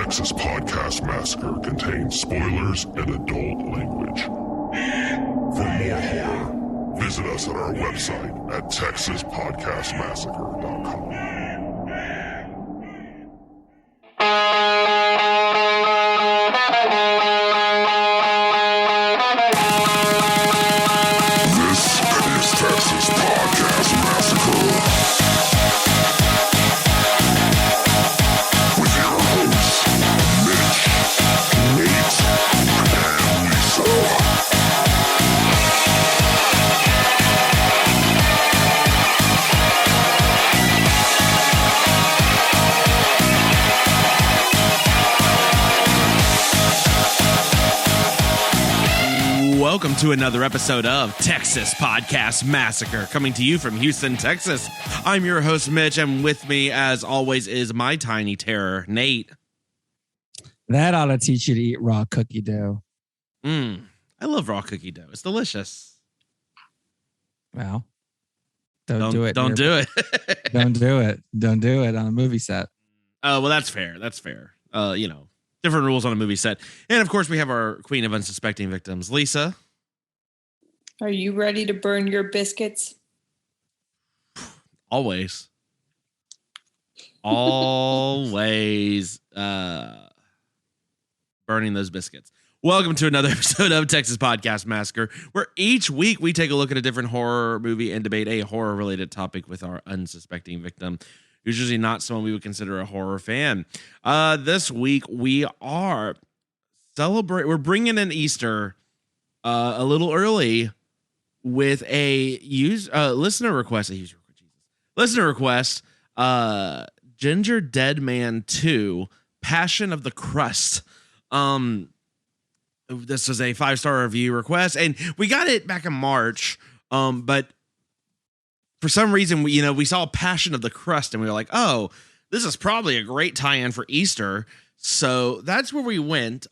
Texas Podcast Massacre contains spoilers and adult language. For more horror, visit us at our website at texaspodcastmassacre.com. Welcome to another episode of Texas Podcast Massacre, coming to you from Houston, Texas. I'm your host, Mitch, and with me, as always, is my tiny terror, Nate. That ought to teach you to eat raw cookie dough. I love raw cookie dough. It's delicious. Well, don't do it. Don't do it. Don't do it. Don't do it on a movie set. Oh, well, that's fair. That's fair. Different rules on a movie set. And, of course, we have our queen of unsuspecting victims, Lisa. Are you ready to burn your biscuits? Always. Always burning those biscuits. Welcome to another episode of Texas Podcast Massacre, where each week we take a look at a different horror movie and debate a horror-related topic with our unsuspecting victim, who's usually not someone we would consider a horror fan. This week we are we're bringing in Easter a little early with a listener request. Gingerdead Man 2, Passion of the Crust. This was a 5-star review request, and we got it back in March. But for some reason, we saw Passion of the Crust, and we were like, oh, this is probably a great tie-in for Easter. So that's where we went.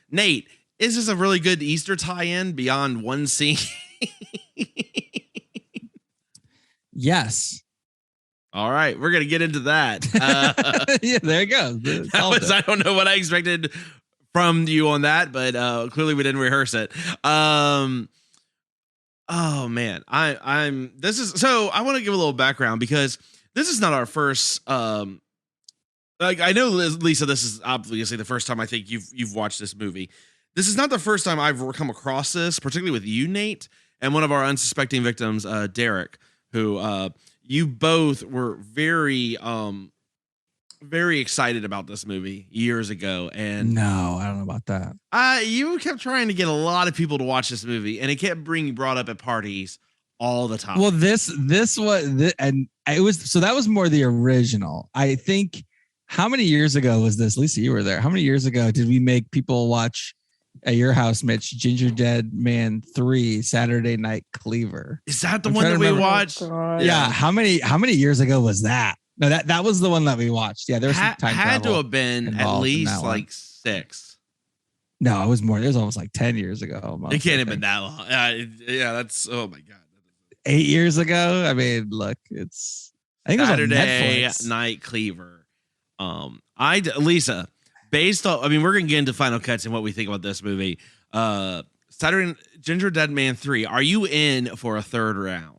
Nate, is this a really good Easter tie-in beyond one scene? Yes. All right, we're gonna get into that. Yeah, there it goes. I don't know what I expected from you on that, but clearly we didn't rehearse it. Oh man, I want to give a little background because this is not our first. I know, Lisa, this is obviously the first time I think you've watched this movie. This is not the first time I've come across this, particularly with you, Nate, and one of our unsuspecting victims, Derek, who you both were very excited about this movie years ago. And no, I don't know about that. You kept trying to get a lot of people to watch this movie, and it kept being brought up at parties all the time. Well, this was, and it was, so that was more the original. I think, how many years ago was this? Lisa, you were there. How many years ago did we make people watch at your house, Mitch, Gingerdead Man 3, Saturday Night Cleaver? Is that the one that we watched? Yeah. How many years ago was that? No, that was the one that we watched. Yeah, there was some time had to have been at least like 6. No, it was more. It was almost like 10 years ago. Almost, it can't have been that long. Yeah, that's, oh my God. 8 years ago. I mean, look, I think Saturday it was on Netflix. Night Cleaver. Lisa, based on, we're gonna get into final cuts and what we think about this movie. Gingerdead Man 3. Are you in for a third round?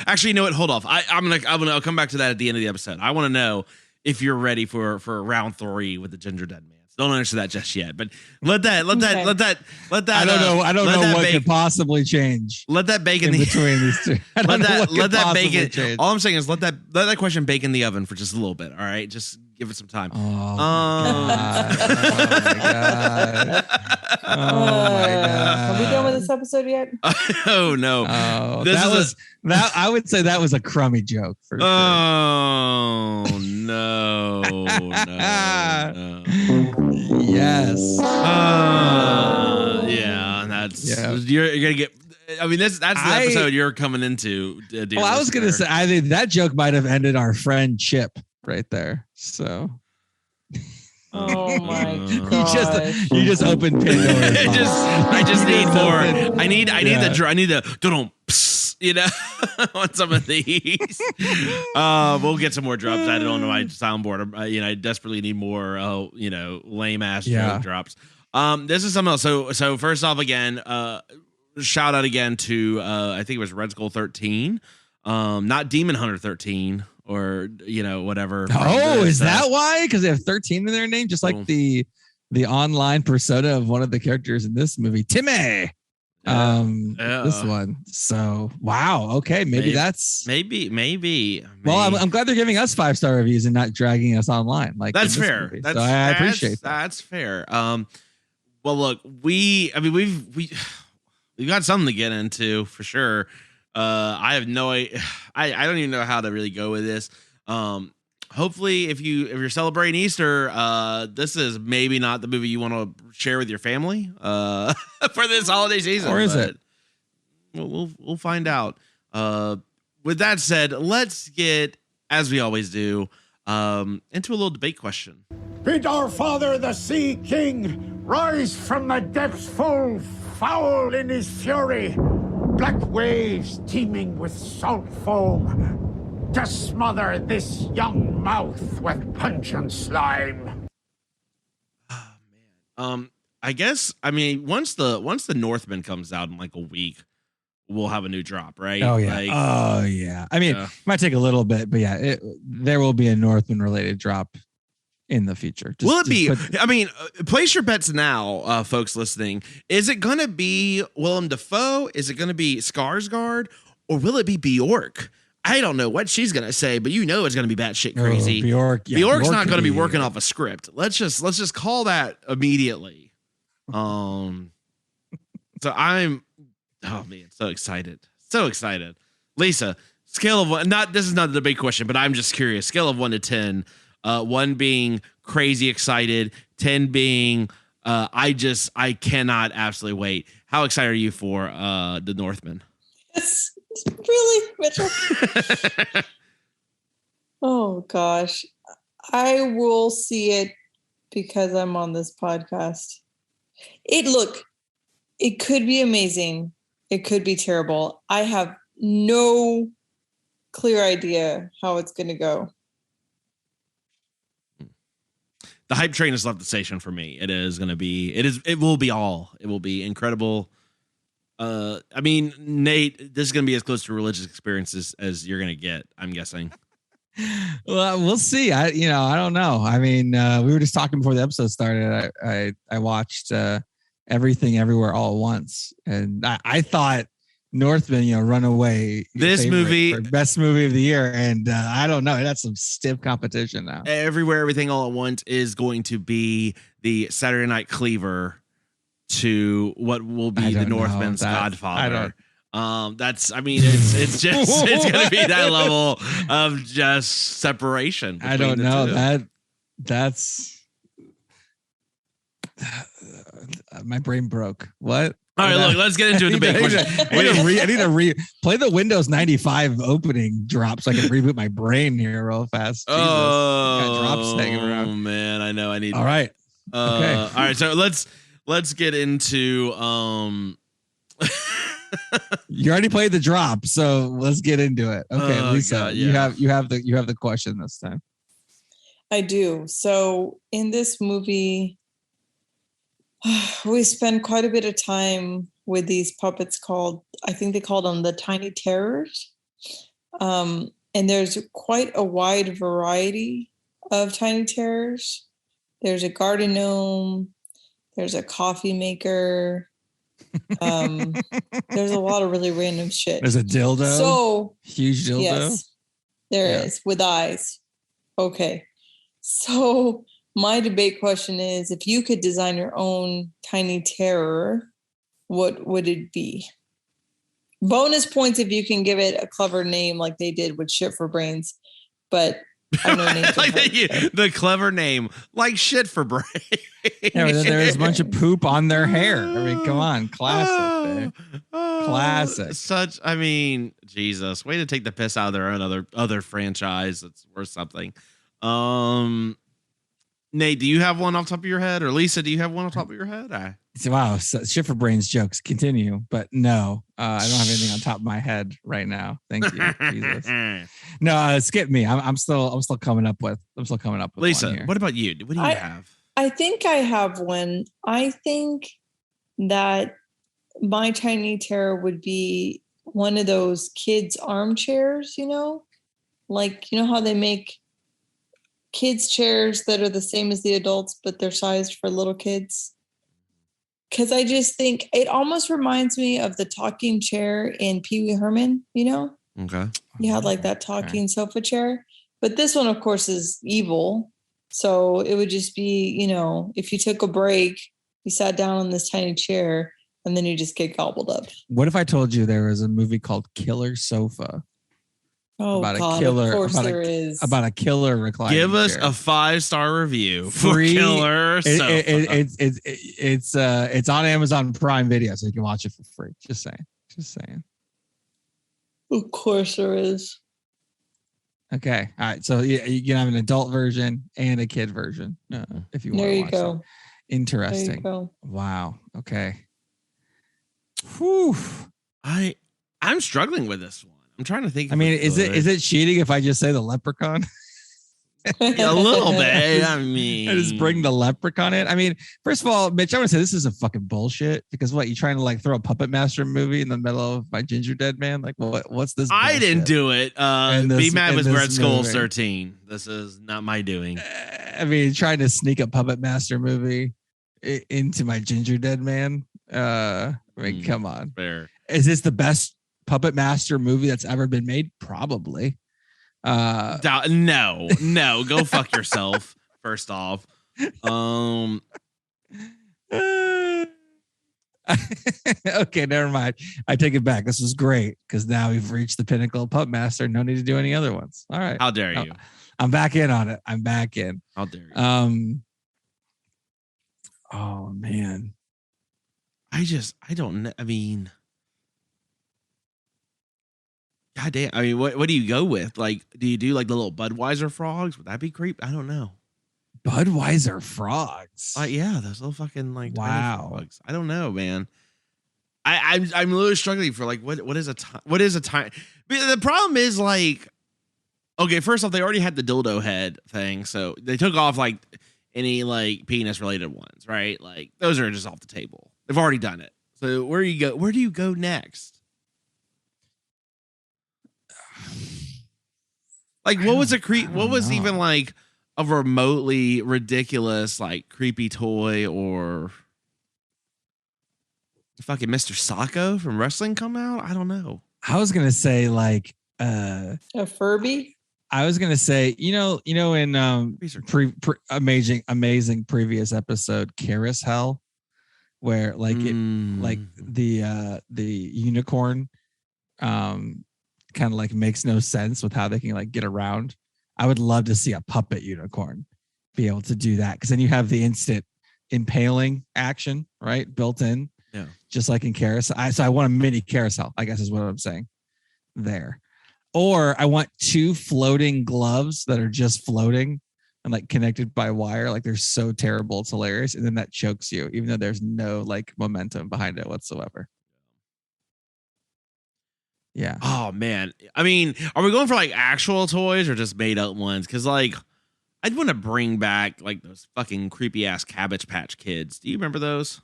Actually, you know what? Hold off. I'll come back to that at the end of the episode. I want to know if you're ready for round 3 with the Gingerdead Man. Don't answer that just yet, but let that. I don't know what could possibly change. Let that bake in between these two. Let that bake in. All I'm saying is let that question bake in the oven for just a little bit. All right, just give it some time. Oh my God. Are we done with this episode yet? Oh no. I would say that was a crummy joke for sure. Oh no. Yes. You're gonna get. That's the episode you're coming into. Well, I was gonna say, I think that joke might have ended our friend Chip right there. So. Oh my God! You just opened Pandora's box. I just need more. I need the you know, on some of these. We'll get some more drops added onto my soundboard. I desperately need more, lame ass joke drops. This is something else. So first off, again, shout out again to I think it was Red Skull 13, not Demon Hunter 13 or whatever. Oh, is that why? Because they have 13 in their name, just like the online persona of one of the characters in this movie, Timmy. This one. So wow. Okay, maybe that's maybe. Well, I'm glad they're giving us 5-star reviews and not dragging us online. Like that's fair. So I appreciate that. That's fair. Well, look, we've got something to get into for sure. I have no idea. I don't even know how to really go with this. Hopefully, if you're celebrating Easter, this is maybe not the movie you want to share with your family for this holiday season. Or is it? We'll find out. With that said, let's get, as we always do, into a little debate question. Bid our father, the Sea King, rise from the depths full foul in his fury. Black waves teeming with salt foam to smother this young mouth with pungent slime. Oh, man. Once the Northman comes out in like a week, we'll have a new drop, right? Oh yeah. It might take a little bit, but yeah, there will be a Northman related drop in the future. Place your bets now, folks listening. Is it going to be Willem Dafoe? Is it going to be Skarsgård? Or will it be Bjork? I don't know what she's going to say, but it's going to be batshit crazy. Bjork's not going to be working off a script. Let's just call that immediately. So I'm, so excited. So excited. Lisa, scale of 1, this is not the debate question, but I'm just curious. Scale of 1 to 10. 1 being crazy excited, 10 being I cannot absolutely wait. How excited are you for the Northman? Really, Mitchell? Oh gosh, I will see it because I'm on this podcast. It could be amazing. It could be terrible. I have no clear idea how it's going to go. The hype train has left the station for me. It will be incredible. Nate, this is going to be as close to religious experiences as you're going to get, I'm guessing. Well, we'll see. I don't know. We were just talking before the episode started. I watched Everything Everywhere All at Once, and I thought Northman, Runaway, this movie, best movie of the year, and I don't know. That's some stiff competition now. Everywhere, Everything All at Once is going to be the Saturday Night Cleaver to what will be the Northman's Godfather. It's going to be that level of just separation. I don't know that's my brain broke. What? All right, look, let's get into a debate question. I need to play the Windows 95 opening drop so I can reboot my brain here real fast. Jesus. Got drops hanging around. Oh man, I know. I need. All right. Okay. All right. So let's get into. You already played the drop, so let's get into it. Okay, Lisa, God, yeah. you have the question this time. I do. So in this movie, we spend quite a bit of time with these puppets I think they called them the Tiny Terrors. And there's quite a wide variety of Tiny Terrors. There's a garden gnome. There's a coffee maker. There's a lot of really random shit. There's a dildo. So huge dildo. Yes, there is with eyes. Okay. So my debate question is, if you could design your own Tiny Terror, what would it be? Bonus points if you can give it a clever name like they did with Shit for Brains. But I know names like the clever name, like Shit for Brains. Yeah, there's a bunch of poop on their hair. Come on, classic. Classic. Jesus, way to take the piss out of their own other franchise. That's worth something. Nate, do you have one off the top of your head? Or Lisa, do you have one off the top of your head? Wow, so Schiffer Brains jokes continue, but no, I don't have anything on top of my head right now. Thank you, Jesus. No, skip me. I'm still coming up with. Lisa, one here. what about you? What do you have? I think I have one. I think that my tiny terror would be one of those kids' armchairs. Like how they make kids' chairs that are the same as the adults, but they're sized for little kids. Because I just think it almost reminds me of the talking chair in Pee Wee Herman, Okay. You had like that talking sofa chair. But this one, of course, is evil. So it would just be, if you took a break, you sat down on this tiny chair, and then you just get gobbled up. What if I told you there was a movie called Killer Sofa? Oh, about God, a killer, of course about there a, is. About a killer reclining Give us chair. a 5-star review Free, for Killer Sofa. It's on Amazon Prime Video, so you can watch it for free. Just saying. Of course there is. Okay. All right. So you can have an adult version and a kid version if you want to watch go. That. Interesting. There you go. Wow. Okay. Whew. I'm struggling with this one. I'm trying to think. I mean, is it cheating if I just say the leprechaun? Yeah, a little bit. I mean, I just bring the leprechaun in. I mean, first of all, Mitch, I want to say this is a fucking bullshit because you trying to throw a Puppet Master movie in the middle of my Gingerdead man? Like, what's this? I didn't do it. Be Mad with Brett Scholes movie. 13. This is not my doing. I mean, trying to sneak a Puppet Master movie into my Gingerdead man. I mean, come on. Fair. Is this the best Puppet Master movie that's ever been made? Probably. No, go fuck yourself. First off, okay, never mind. I take it back. This was great because now we've reached the pinnacle of Puppet Master. No need to do any other ones. All right. How dare you? I'm back in on it. I'm back in. How dare you? Oh man. I don't know. I mean, God damn. I mean, what do you go with? Like, do you do like the little Budweiser frogs? Would that be creep? I don't know. Budweiser frogs. Yeah, those little fucking like wow. frogs. I don't know, man. I'm really struggling for like what is a time? The problem is like, okay, first off, they already had the dildo head thing, so they took off like any like penis related ones, right? Like those are just off the table. They've already done it. So where do you go next? Like what was even like a remotely ridiculous like creepy toy or fucking Mr. Sacco from wrestling come out? I don't know. I was gonna say like a Furby. I was gonna say, in amazing previous episode, Carousel, where like the unicorn kind of like makes no sense with how they can like get around. I would love to see a puppet unicorn be able to do that because then you have the instant impaling action, right? Built in. Yeah. Just like in Carousel. So I want a mini Carousel, I guess is what I'm saying there. Or I want 2 floating gloves that are just floating and like connected by wire. Like they're so terrible. It's hilarious. And then that chokes you, even though there's no like momentum behind it whatsoever. Yeah. Oh man. I mean, are we going for like actual toys or just made up ones? Because like I'd want to bring back like those fucking creepy ass Cabbage Patch Kids. Do you remember those?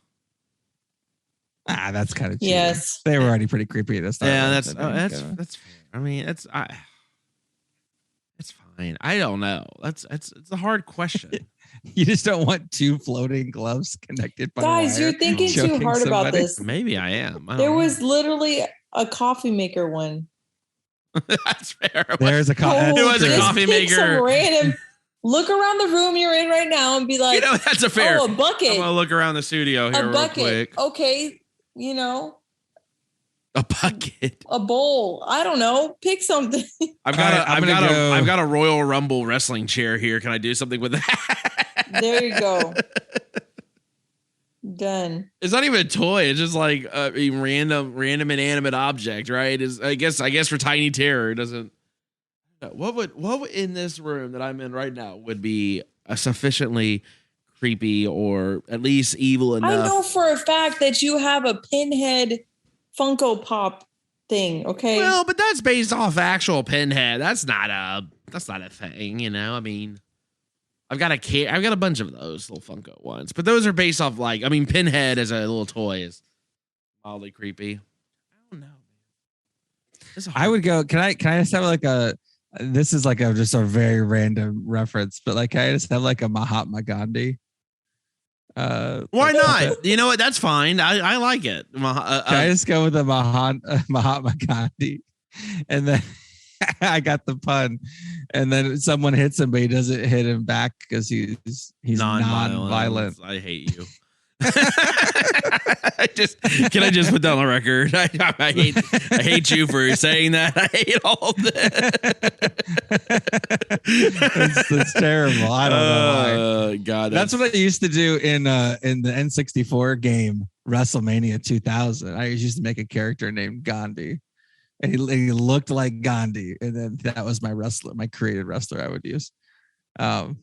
That's kind of cheap. Yes. They were already pretty creepy this time. Yeah, that's fair. I mean, it's fine. I don't know. It's a hard question. You just don't want 2 floating gloves connected by Guys, wire, you're thinking too hard about this. Maybe I am. There was literally a coffee maker one. That's fair. There's a coffee maker. Some random. Look around the room you're in right now and be like, that's a fair. Oh, a bucket. I'm gonna look around the studio here a real bucket. quick. Okay, a bucket, a bowl. I don't know. Pick something. I've got a Royal Rumble wrestling chair here. Can I do something with that? There you go. Done. It's not even a toy. It's just like a random inanimate object, right? I guess for Tiny Terror, it doesn't. What would in this room that I'm in right now would be sufficiently creepy or at least evil enough. I know for a fact that you have a Pinhead Funko Pop thing. Okay. Well, but that's based off actual Pinhead. That's not a thing, you know. I mean, I've got a bunch of those little Funko ones, but those are based off Pinhead as a little toy is mildly creepy. I don't know. I would go. Can I just have this is just a very random reference, but can I just have a Mahatma Gandhi? Why not? You know what? That's fine. I like it. Can I just go with the Mahatma Gandhi? And then I got the pun. And then someone hits him, but he doesn't hit him back because he's non-violent. I hate you. Can I just put that on the record? I hate you for saying that. I hate all that. It's terrible. I don't know why. God, that's what I used to do in the N64 game WrestleMania 2000. I used to make a character named Gandhi, and he looked like Gandhi, and then that was my created wrestler I would use. So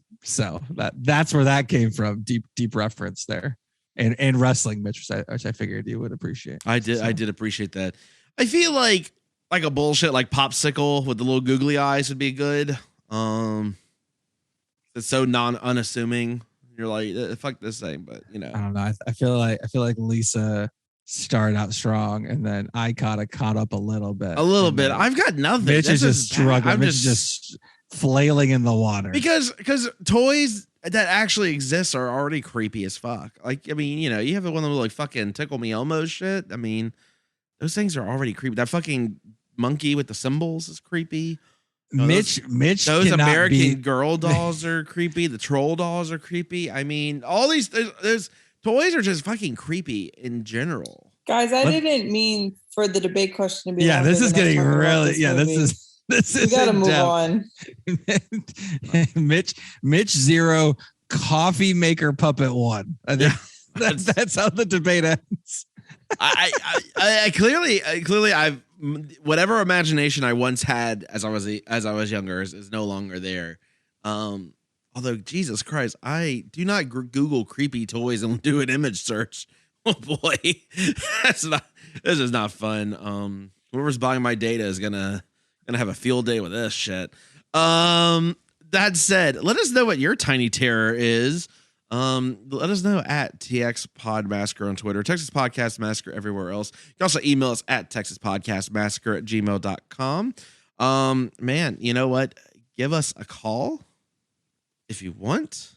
that's where that came from. Deep reference there. And wrestling, Mitch, which I figured you would appreciate. I did appreciate that. I feel like a bullshit popsicle with the little googly eyes would be good. It's so unassuming. You're like, fuck this thing, but you know. I don't know. I feel like Lisa started out strong, and then I caught up a little bit. I've got nothing. Mitch is just struggling. Mitch is just flailing in the water because toys that actually exists are already creepy as fuck. I mean, you know, you have one of those fucking Tickle Me Elmo shit. I mean, those things are already creepy. That fucking monkey with the symbols is creepy. Mitch, those American Girl dolls are creepy. The troll dolls are creepy. I mean, all these toys are just fucking creepy in general. Guys, I didn't mean for the debate question to be. Yeah, this is getting really. Yeah, this is. We gotta move on. Mitch 0, coffee maker puppet 1. I think that's how the debate ends. I clearly I've whatever imagination I once had as I was younger is no longer there. Although Jesus Christ, I do not Google creepy toys and do an image search. Oh boy, this is not fun. Whoever's buying my data is gonna have a field day with this shit. That said, let us know what your tiny terror is. Let us know at TX Podmassacre on Twitter, Texas Podcast Massacre everywhere else. You can also email us at texaspodcastmassacre@gmail.com. Man, you know what? Give us a call if you want.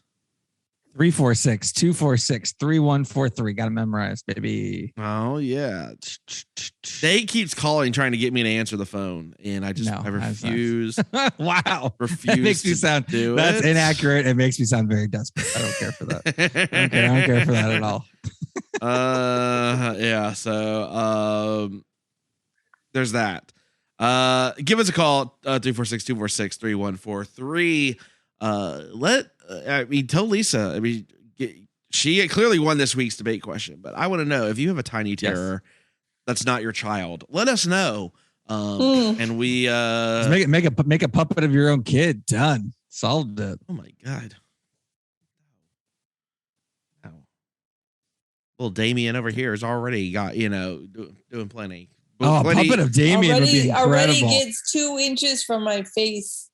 346-246-3143. Got to memorize, baby. Oh yeah. They keeps calling, trying to get me to answer the phone, and I refuse. Wow, refuse. That makes me sound. That's inaccurate. It makes me sound very desperate. I don't care for that. I don't care for that at all. Yeah. So there's that. Give us a call. 346-246-3143. Tell Lisa. I mean, she clearly won this week's debate question, but I want to know if you have a tiny terror that's not your child. Let us know, and we make a puppet of your own kid. Done. Solved it. Oh my god! Wow. Little Damien over here has already got doing plenty. A puppet of Damien would be incredible. Already gets 2 inches from my face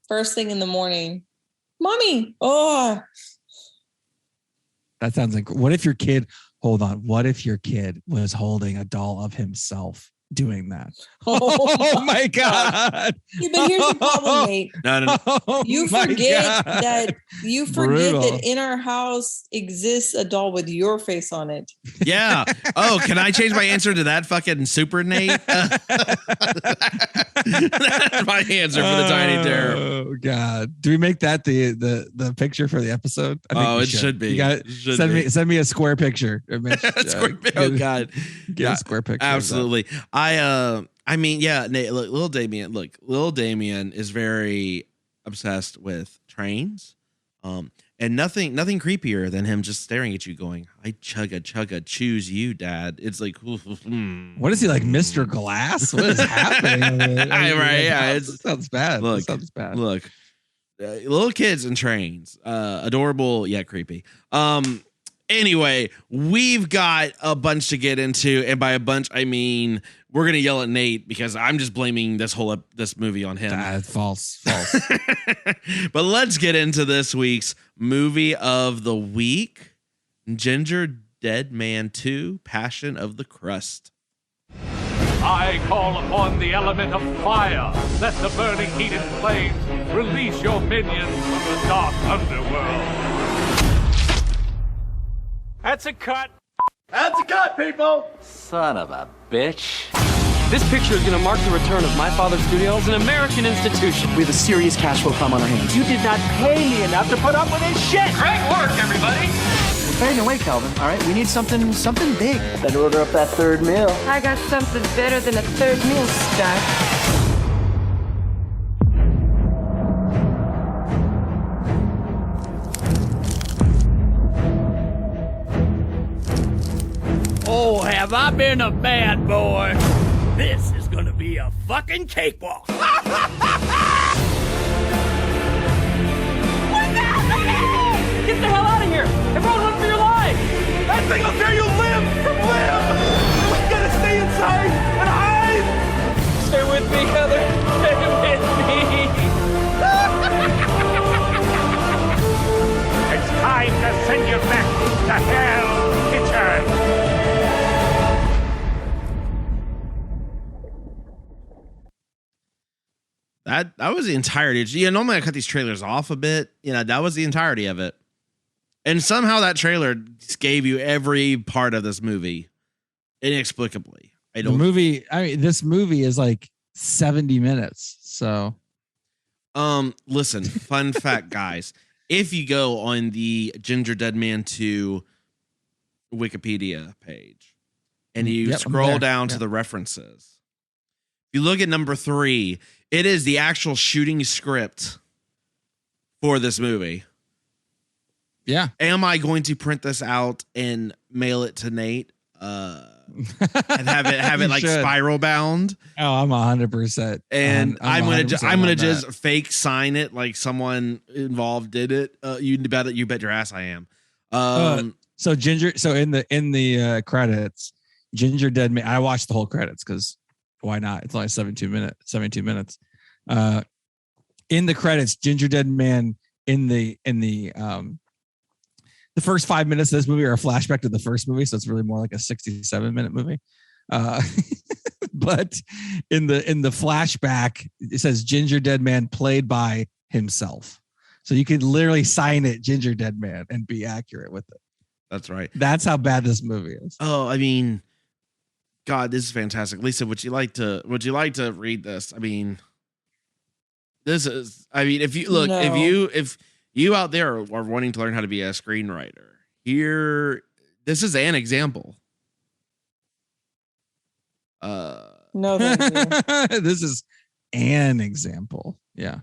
first thing in the morning. Mommy. Oh, that sounds like. What if your kid was holding a doll of himself doing that? Oh my god! Yeah, but here's the problem, mate. No. You forget that in our house exists a doll with your face on it. Yeah. Oh, can I change my answer to that fucking Super Nate? That's my answer for the tiny terror. Oh god! Do we make that the picture for the episode? I think it should be. Send me a square picture. Oh god! Get a square picture. Absolutely. I mean, yeah, Nate, look, little Damien is very obsessed with trains. And nothing creepier than him just staring at you going, I chugga, choose you, Dad. It's like, what is he like, Mr. Glass? What is happening? Right, yeah. It sounds bad. Look, little kids in trains, adorable yet creepy. Anyway, we've got a bunch to get into, and by a bunch I mean we're gonna yell at Nate because I'm just blaming this movie on him. False. But let's get into this week's movie of the week: Gingerdead Man 2: Passion of the Crust. I call upon the element of fire. Let the burning heat and flames release your minions from the dark underworld. That's a cut. That's a cut, people! Son of a bitch. This picture is going to mark the return of My Father Studio as an American institution. We have a serious cash flow problem on our hands. You did not pay me enough to put up with this shit! Great work, everybody! We're fading away, Calvin, all right? We need something big. Better order up that third meal. I got something better than a third meal, Star. Oh, have I been a bad boy? This is gonna be a fucking cakewalk. Look out! Get the hell out of here! Everyone run for your lives! That thing will tear you limb from limb! We gotta stay inside and hide! Stay with me, Heather. Stay with me. It's time to send you back to Hell Kitchen! That was the entirety. Yeah, normally I cut these trailers off a bit. That was the entirety of it. And somehow that trailer gave you every part of this movie inexplicably. This movie is like 70 minutes. So, listen, fun fact, guys. If you go on the Gingerdead Man 2 Wikipedia page and you scroll down to the references, if you look at number 3, it is the actual shooting script for this movie. Yeah. Am I going to print this out and mail it to Nate? And have it like spiral bound? Oh, I'm 100%. And I'm gonna just fake sign it like someone involved did it. You bet your ass I am. So in the credits, Gingerdead Man. I watched the whole credits because why not? It's only 72 minutes. In the credits, Gingerdead Man in the first 5 minutes of this movie are a flashback to the first movie, so it's really more like a 67-minute movie. But in the flashback, it says Gingerdead Man played by himself. So you could literally sign it Gingerdead Man and be accurate with it. That's right. That's how bad this movie is. Oh, I mean, God, this is fantastic. Lisa, would you like to read this? I mean, if you look, if you out there are wanting to learn how to be a screenwriter, this is an example. No, thank you. This is an example. Yeah.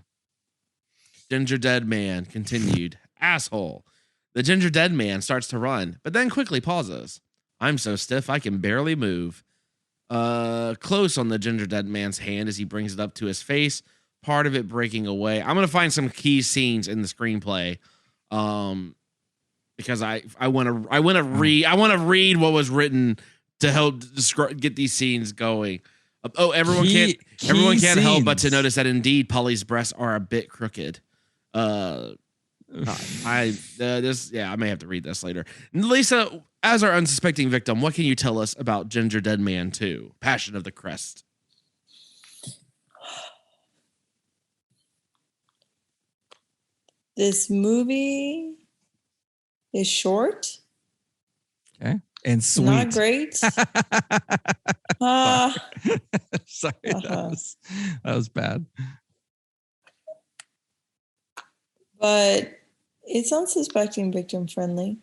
Gingerdead Man continued. Asshole. The Gingerdead Man starts to run, but then quickly pauses. I'm so stiff I can barely move. Close on the Gingerdead Man's hand as he brings it up to his face, part of it breaking away. I'm gonna find some key scenes in the screenplay, because I want to read what was written to help get these scenes going. Everyone can't help but to notice that indeed Polly's breasts are a bit crooked. I may have to read this later. Lisa, as our unsuspecting victim, what can you tell us about Gingerdead Man 2: Passion of the Crust? This movie is short. Okay. And sweet. Not great. Sorry, that was bad. But it's unsuspecting victim friendly.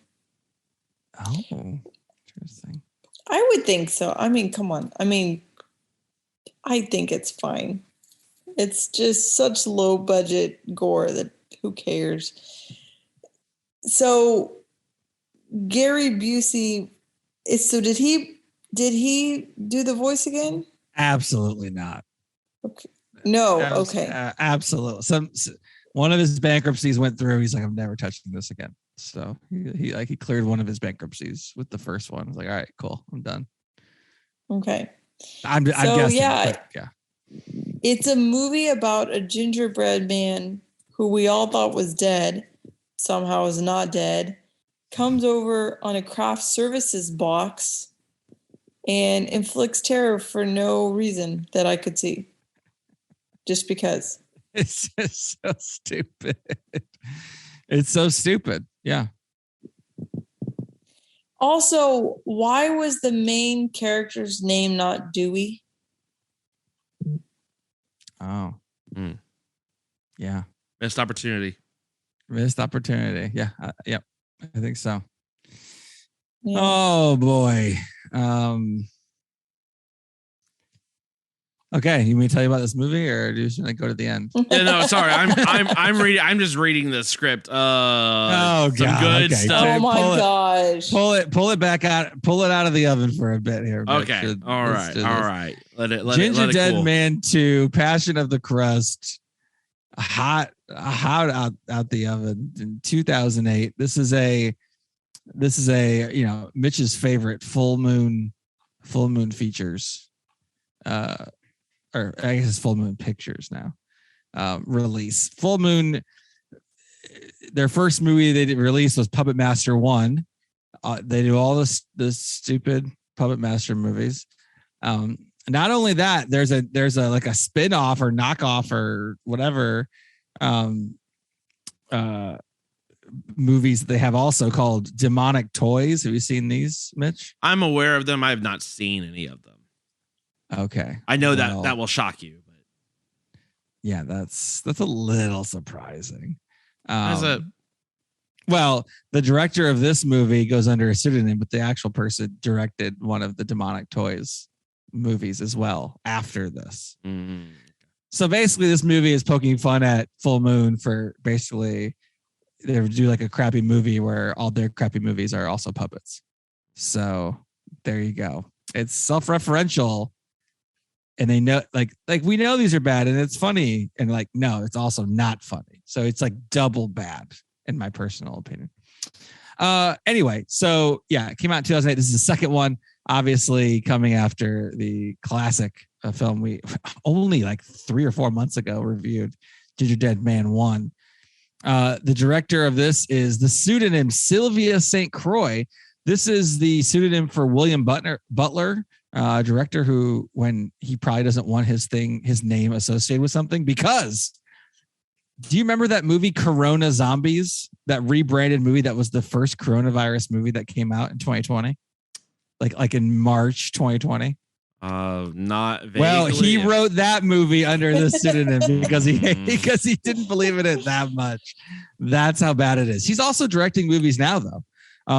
Oh, interesting. I would think so. I mean, come on. I mean, I think it's fine. It's just such low budget gore that who cares? So Gary Busey did he do the voice again? Absolutely not. Okay. No. Okay. Absolutely. one of his bankruptcies went through. He's like, I'm never touching this again. So he cleared one of his bankruptcies with the first one. I was like, all right, cool, I'm done. Okay. I'm guessing. Yeah. It's a movie about a gingerbread man who we all thought was dead, somehow is not dead, comes over on a craft services box and inflicts terror for no reason that I could see. Just because. It's just so stupid. It's so stupid. Yeah. Also, why was the main character's name not Dewey? Oh. Yeah. Missed opportunity. Yeah. Yep. I think so. Yeah. Oh boy. Okay, you want me to tell you about this movie, or do you just want to go to the end? Yeah, no, sorry. I'm reading. I'm just reading the script. Some good stuff. Oh my gosh! Pull it back out. Pull it out of the oven for a bit here. Okay. All right. Let it Gingerdead cool. Man 2, Passion of the Crust, hot out the oven in 2008. This is a Mitch's favorite full moon features. Or I guess it's Full Moon Pictures now. Release Full Moon. Their first movie they did release was Puppet Master 1. They do all this stupid Puppet Master movies. Not only that, there's a like a spin-off or knockoff or whatever movies that they have also called Demonic Toys. Have you seen these, Mitch? I'm aware of them. I have not seen any of them. Okay. I know that will shock you, but yeah, that's a little surprising. Is it? Well, the director of this movie goes under a pseudonym, but the actual person directed one of the Demonic Toys movies as well after this. Mm-hmm. So basically, this movie is poking fun at Full Moon for basically they do like a crappy movie where all their crappy movies are also puppets. So there you go. It's self-referential. And they know, like we know these are bad, and it's funny, and like no, it's also not funny. So it's like double bad, in my personal opinion. Anyway, so yeah, it came out in 2008. This is the second one, obviously coming after the classic film we only like 3 or 4 months ago reviewed, Gingerdead Man 1. The director of this is the pseudonym Sylvia St. Croix. This is the pseudonym for William Butler. Director who, when he probably doesn't want his name associated with something, because do you remember that movie Corona Zombies, that rebranded movie that was the first coronavirus movie that came out in 2020, like in March 2020? Not vaguely. Well, he wrote that movie under the pseudonym because he didn't believe in it that much. That's how bad it is. He's also directing movies now, though.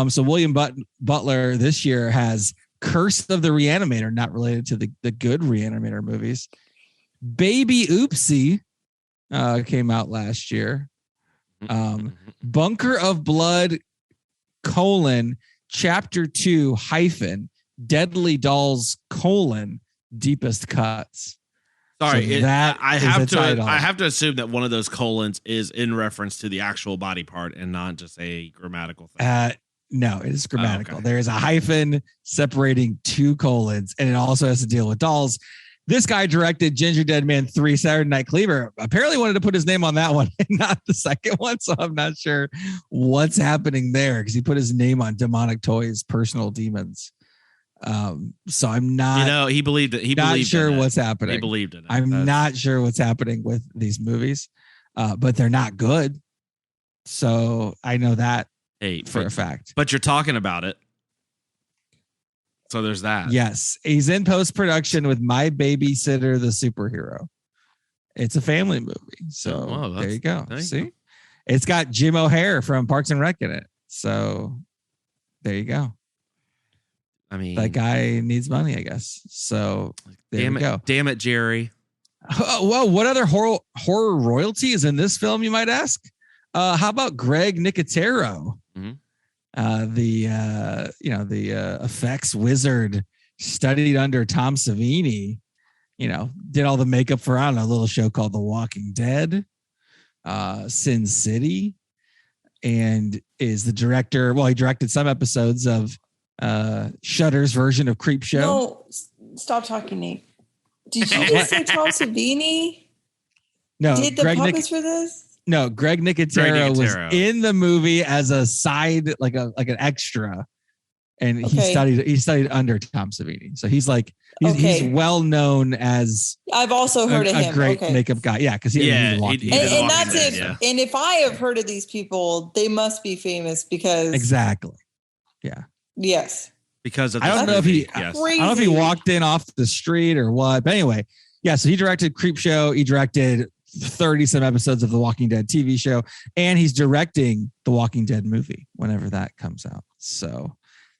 So William Butler this year has Curse of the Reanimator, not related to the good Reanimator movies. Baby Oopsie came out last year. Bunker of Blood, Chapter 2 - Deadly Dolls, Deepest Cuts. Sorry, So I have to assume that one of those colons is in reference to the actual body part and not just a grammatical thing. No, it is grammatical. Okay. There is a hyphen separating 2 colons, and it also has to deal with dolls. This guy directed Gingerdead Man 3, Saturday Night Cleaver. Apparently wanted to put his name on that one and not the second one, so I'm not sure what's happening there because he put his name on Demonic Toys, Personal Demons. So I'm not. He believed it. He not believed sure in what's happening. He believed in it. I'm not sure what's happening with these movies, but they're not good. So I know that. For a fact. But you're talking about it. So there's that. Yes. He's in post-production with My Babysitter, the Superhero. It's a family movie. So there you go. See? It's got Jim O'Hare from Parks and Rec in it. So there you go. I mean, that guy needs money, I guess. So there you go. Damn it, Jerry. Well, what other horror royalty is in this film, you might ask? How about Greg Nicotero? Mm-hmm. The effects wizard, studied under Tom Savini, did all the makeup for, I don't know, a little show called The Walking Dead. Sin City, and is the director. Well, he directed some episodes of Shudder's version of Creepshow. No, stop talking, Nate. Did you just say Tom Savini? No, did the puppets for this? No, Greg Nicotero was in the movie as a side, like an extra, and he studied under Tom Savini. So he's well known as. I've also heard of him. A great makeup guy, yeah, because and that's it. Yeah. And if I have heard of these people, they must be famous because exactly, yeah, yes, because of I don't know if he walked in off the street or what, but anyway, yeah. So he directed Creepshow. He directed 30 some episodes of the Walking Dead TV show, and he's directing the Walking Dead movie whenever that comes out. So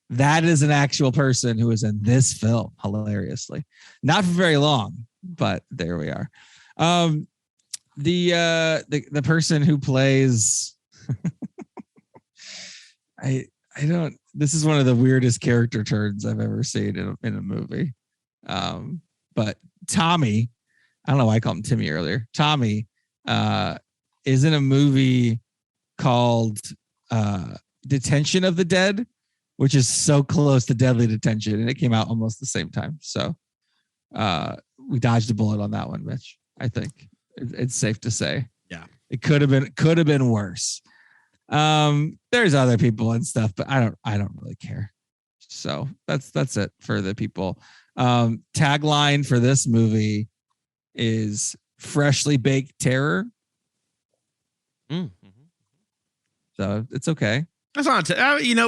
that is an actual person who is in this film, hilariously. Not for very long, but there we are. The person who plays I don't, this is one of the weirdest character turns I've ever seen in a movie. But Tommy, I don't know why I called him Timmy earlier. Tommy is in a movie called Detention of the Dead, which is so close to Deadly Detention, and it came out almost the same time. So we dodged a bullet on that one, Mitch. I think it's safe to say. Yeah, it could have been worse. There's other people and stuff, but I don't really care. So that's it for the people. Tagline for this movie is freshly baked terror. Mm-hmm. So it's okay. That's not.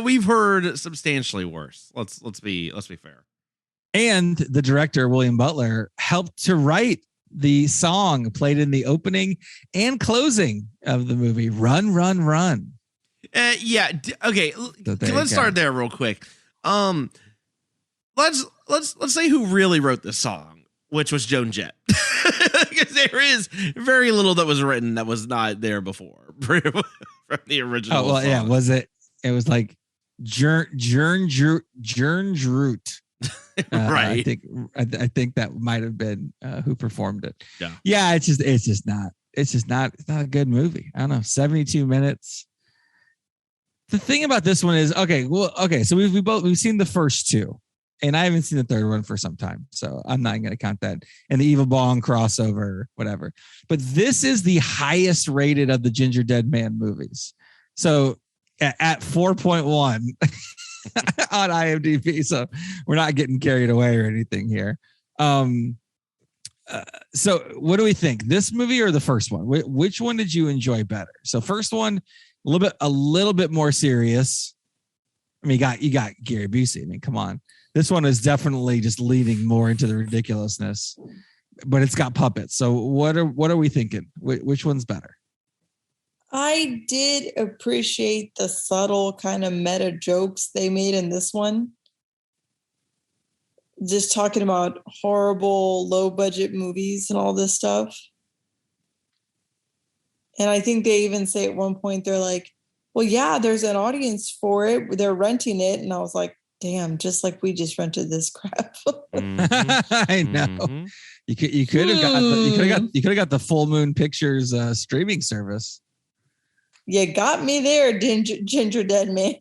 We've heard substantially worse. Let's be fair. And the director William Butler helped to write the song played in the opening and closing of the movie, "Run, Run, Run." Yeah. Okay. So let's start there real quick. Let's say who really wrote this song, which was Joan Jett, because there is very little that was written that was not there before from the original. Oh well, song. Yeah. Was it? It was like Gingerdead. Right. I think that might have been who performed it. Yeah. Yeah. It's not a good movie. I don't know. 72 minutes. The thing about this one is so we've seen the first two, and I haven't seen the third one for some time, so I'm not going to count that. And the Evil Bong crossover, whatever. But this is the highest rated of the Gingerdead Man movies. So at 4.1 on IMDb. So we're not getting carried away or anything here. So what do we think? This movie or the first one? Which one did you enjoy better? So first one, a little bit more serious. I mean, you got Gary Busey. I mean, come on. This one is definitely just leaning more into the ridiculousness, but it's got puppets. So what are we thinking? Which one's better? I did appreciate the subtle kind of meta jokes they made in this one. Just talking about horrible, low budget movies and all this stuff. And I think they even say at one point, they're like, well, yeah, there's an audience for it. They're renting it. And I was like, damn, just like we just rented this crap. Mm-hmm. I know. Mm-hmm. You could have got the Full Moon Pictures streaming service. You got me there, Gingerdead Man.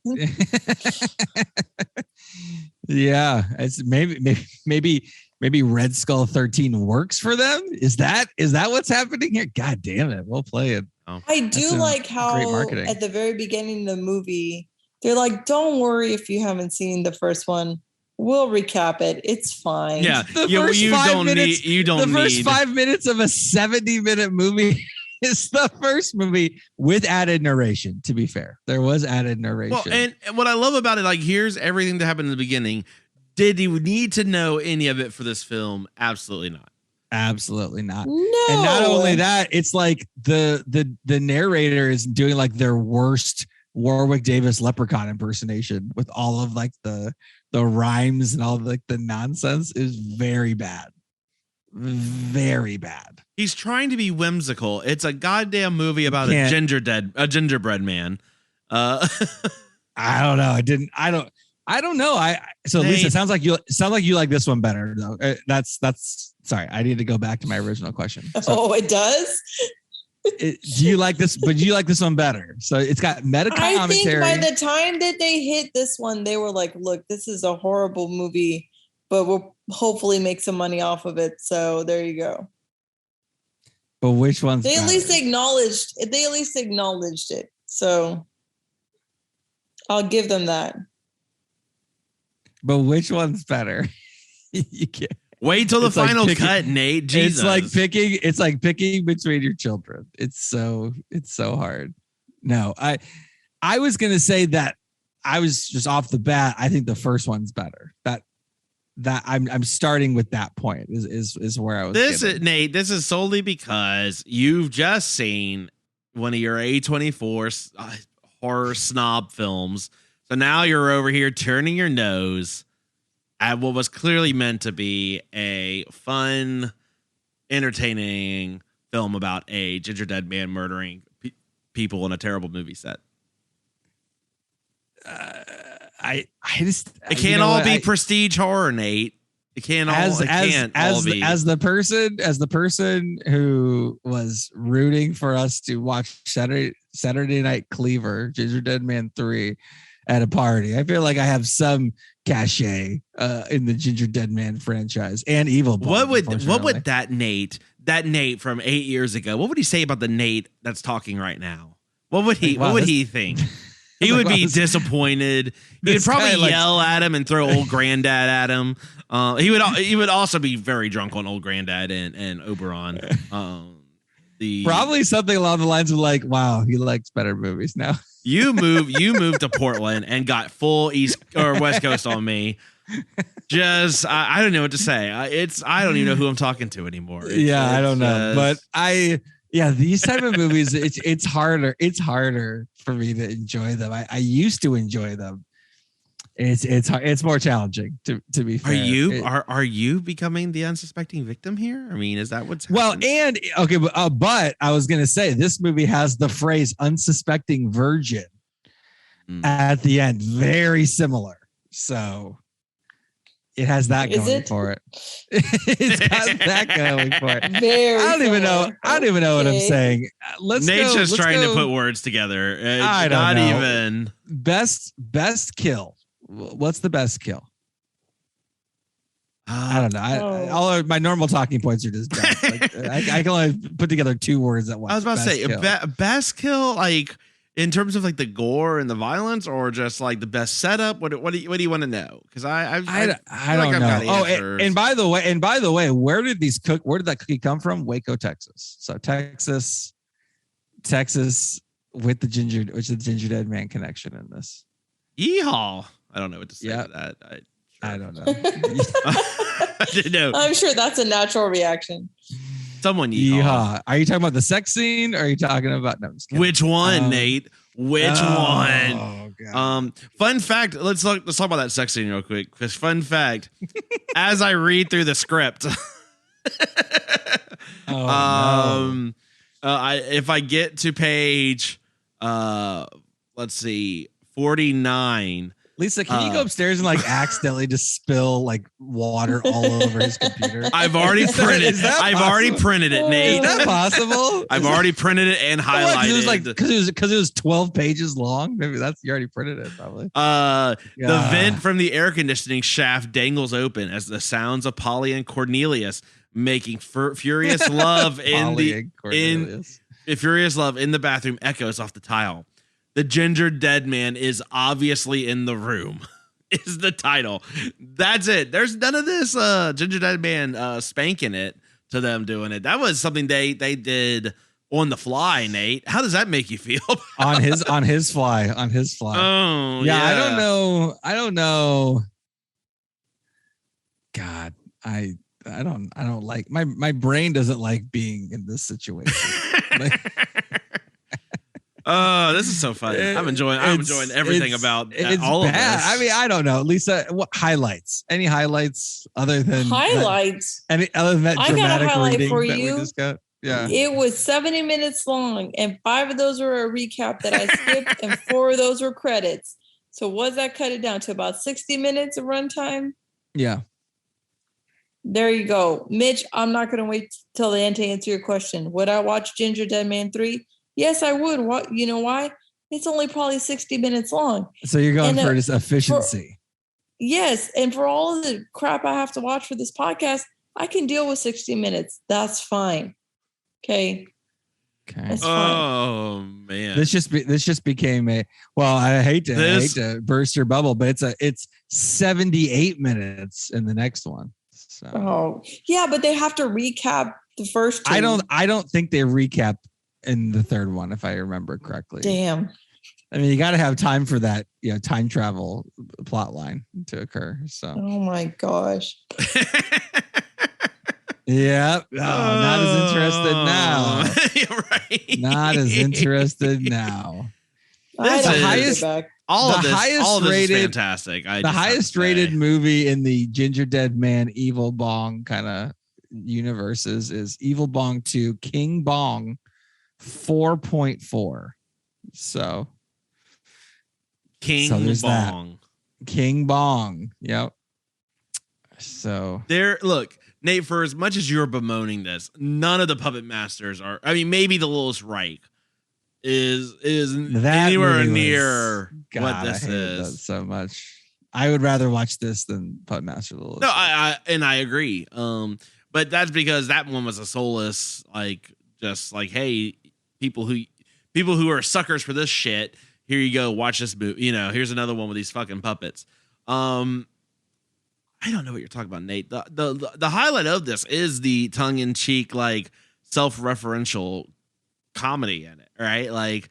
Yeah, it's maybe Red Skull 13 works for them. Is that what's happening here? God damn it, we'll play it. I do like how at the very beginning of the movie, they're like, don't worry if you haven't seen the first one. We'll recap it. It's fine. Yeah. The first 5 minutes of a 70-minute movie is the first movie with added narration, to be fair. There was added narration. Well, and what I love about it, like, here's everything that happened in the beginning. Did you need to know any of it for this film? Absolutely not. Absolutely not. No. And not only that, it's like the narrator is doing like their worst Warwick Davis Leprechaun impersonation with all of like the rhymes and all of, like the nonsense is very bad. Very bad. He's trying to be whimsical. It's a goddamn movie about a gingerbread man. I don't know. I don't know. So Lisa, it sounds like you like this one better though. That's sorry. I need to go back to my original question. So, it does? Do you like this? But do you like this one better? So it's got meta commentary. I think by the time that they hit this one, they were like, "Look, this is a horrible movie, but we'll hopefully make some money off of it." So there you go. But which one's they at better? least acknowledged it. So I'll give them that. But which one's better? You can't. Wait till the final cut, Nate. Jesus. It's like picking between your children. It's so hard. No, I was gonna say that I was just off the bat. I think the first one's better. That I'm starting with that point is where I was. Nate. This is solely because you've just seen one of your A24 horror snob films. So now you're over here turning your nose at what was clearly meant to be a fun, entertaining film about a gingerdead man murdering people in a terrible movie set. It can't all be prestige horror, Nate. It can't all be. As the person who was rooting for us to watch Saturday Night Cleaver, Gingerdead Man 3 at a party, I feel like I have some cachet in the Gingerdead Man franchise and Evil Bong. What would that Nate from 8 years ago, what would he say about the Nate that's talking right now? What would he think? He would be disappointed. He would probably yell at him and throw old granddad at him. He would also be very drunk on old granddad and Oberon. Probably something along the lines of like, wow, he likes better movies now. You moved to Portland and got full East or West Coast on me. Just I don't know what to say. I don't even know who I'm talking to anymore. I don't know, but these type of movies, it's harder. It's harder for me to enjoy them. I used to enjoy them. It's more challenging to be fair. Are you becoming the unsuspecting victim here? I mean, is that what's happening? But I was gonna say this movie has the phrase "unsuspecting virgin" at the end, very similar. So it has that going for it. It's got that going for it. I don't even know what I'm saying. Nate's just trying to put words together. I don't know. Even best kill. What's the best kill? I don't know. All of my normal talking points are just best. I can only put together two words at once. I was about to say best kill, like in terms of like the gore and the violence, or just like the best setup. What do you want to know? Because I don't know. And by the way, where did that cookie come from? Waco, Texas. So Texas with the Gingerdead Man connection in this. Yeehaw! I don't know what to say to that. I don't know. I didn't know. I'm sure that's a natural reaction. Someone yeehaw. Are you talking about the sex scene? Or are you talking about which one, Nate? Which one? Oh God. Fun fact. Let's talk about that sex scene real quick. Because fun fact, as I read through the script, if I get to page, let's see, 49. Lisa, can you go upstairs and like accidentally just spill like water all over his computer? I've already printed it. I've already printed it, Nate. Is that possible? I've already printed it and highlighted. It was like because it was 12 pages long. Maybe you already printed it probably. The vent from the air conditioning shaft dangles open as the sounds of Polly and Cornelius making furious love furious love in the bathroom echoes off the tile. The Gingerdead Man is obviously in the room is the title. That's it. There's none of this Gingerdead Man spanking it to them doing it. That was something they did on the fly, Nate. How does that make you feel? on his fly. Oh, yeah. I don't know. God, I don't like my brain doesn't like being in this situation. Oh, this is so fun. I'm enjoying everything about all of this. I mean, I don't know. Lisa, what highlights? Any highlights other than highlights? Other than that I dramatic got a highlight reading for that you. we just got? Yeah. It was 70 minutes long, and 5 of those were a recap that I skipped, and 4 of those were credits. So was that cut it down to about 60 minutes of runtime? Yeah. There you go. Mitch, I'm not going to wait till the end to answer your question. Would I watch Gingerdead Man 3? Yes, I would. What? You know why? It's only probably 60 minutes long. So you're going for this efficiency. Yes. And for all of the crap I have to watch for this podcast, I can deal with 60 minutes. That's fine. Okay. That's fine. Oh man. This just became a, well, I hate to burst your bubble, but it's 78 minutes in the next one. So. Oh, yeah, but they have to recap the first two. I don't think they recap in the third one, if I remember correctly. Damn. I mean, you got to have time for that, time travel plot line to occur. So. Oh my gosh. Yeah. Oh, not as interested now. Right. Not as interested now. This the is highest. all of this. Highest All of this rated, is fantastic. The highest rated movie in the Gingerdead Man Evil Bong kind of universes is Evil Bong 2 King Bong 4.4. So King Bong. King Bong. Yep. So look, Nate, for as much as you're bemoaning this, none of the puppet masters are. I mean, maybe the Littlest Reich is that anywhere near what this I hate is. that so much. I would rather watch this than Puppet Master the Littlest. No, I agree. But that's because that one was a soulless, just like, hey, people who are suckers for this shit. Here you go, watch this movie. Here's another one with these fucking puppets. I don't know what you're talking about, Nate. The highlight of this is the tongue-in-cheek, self-referential comedy in it, right? I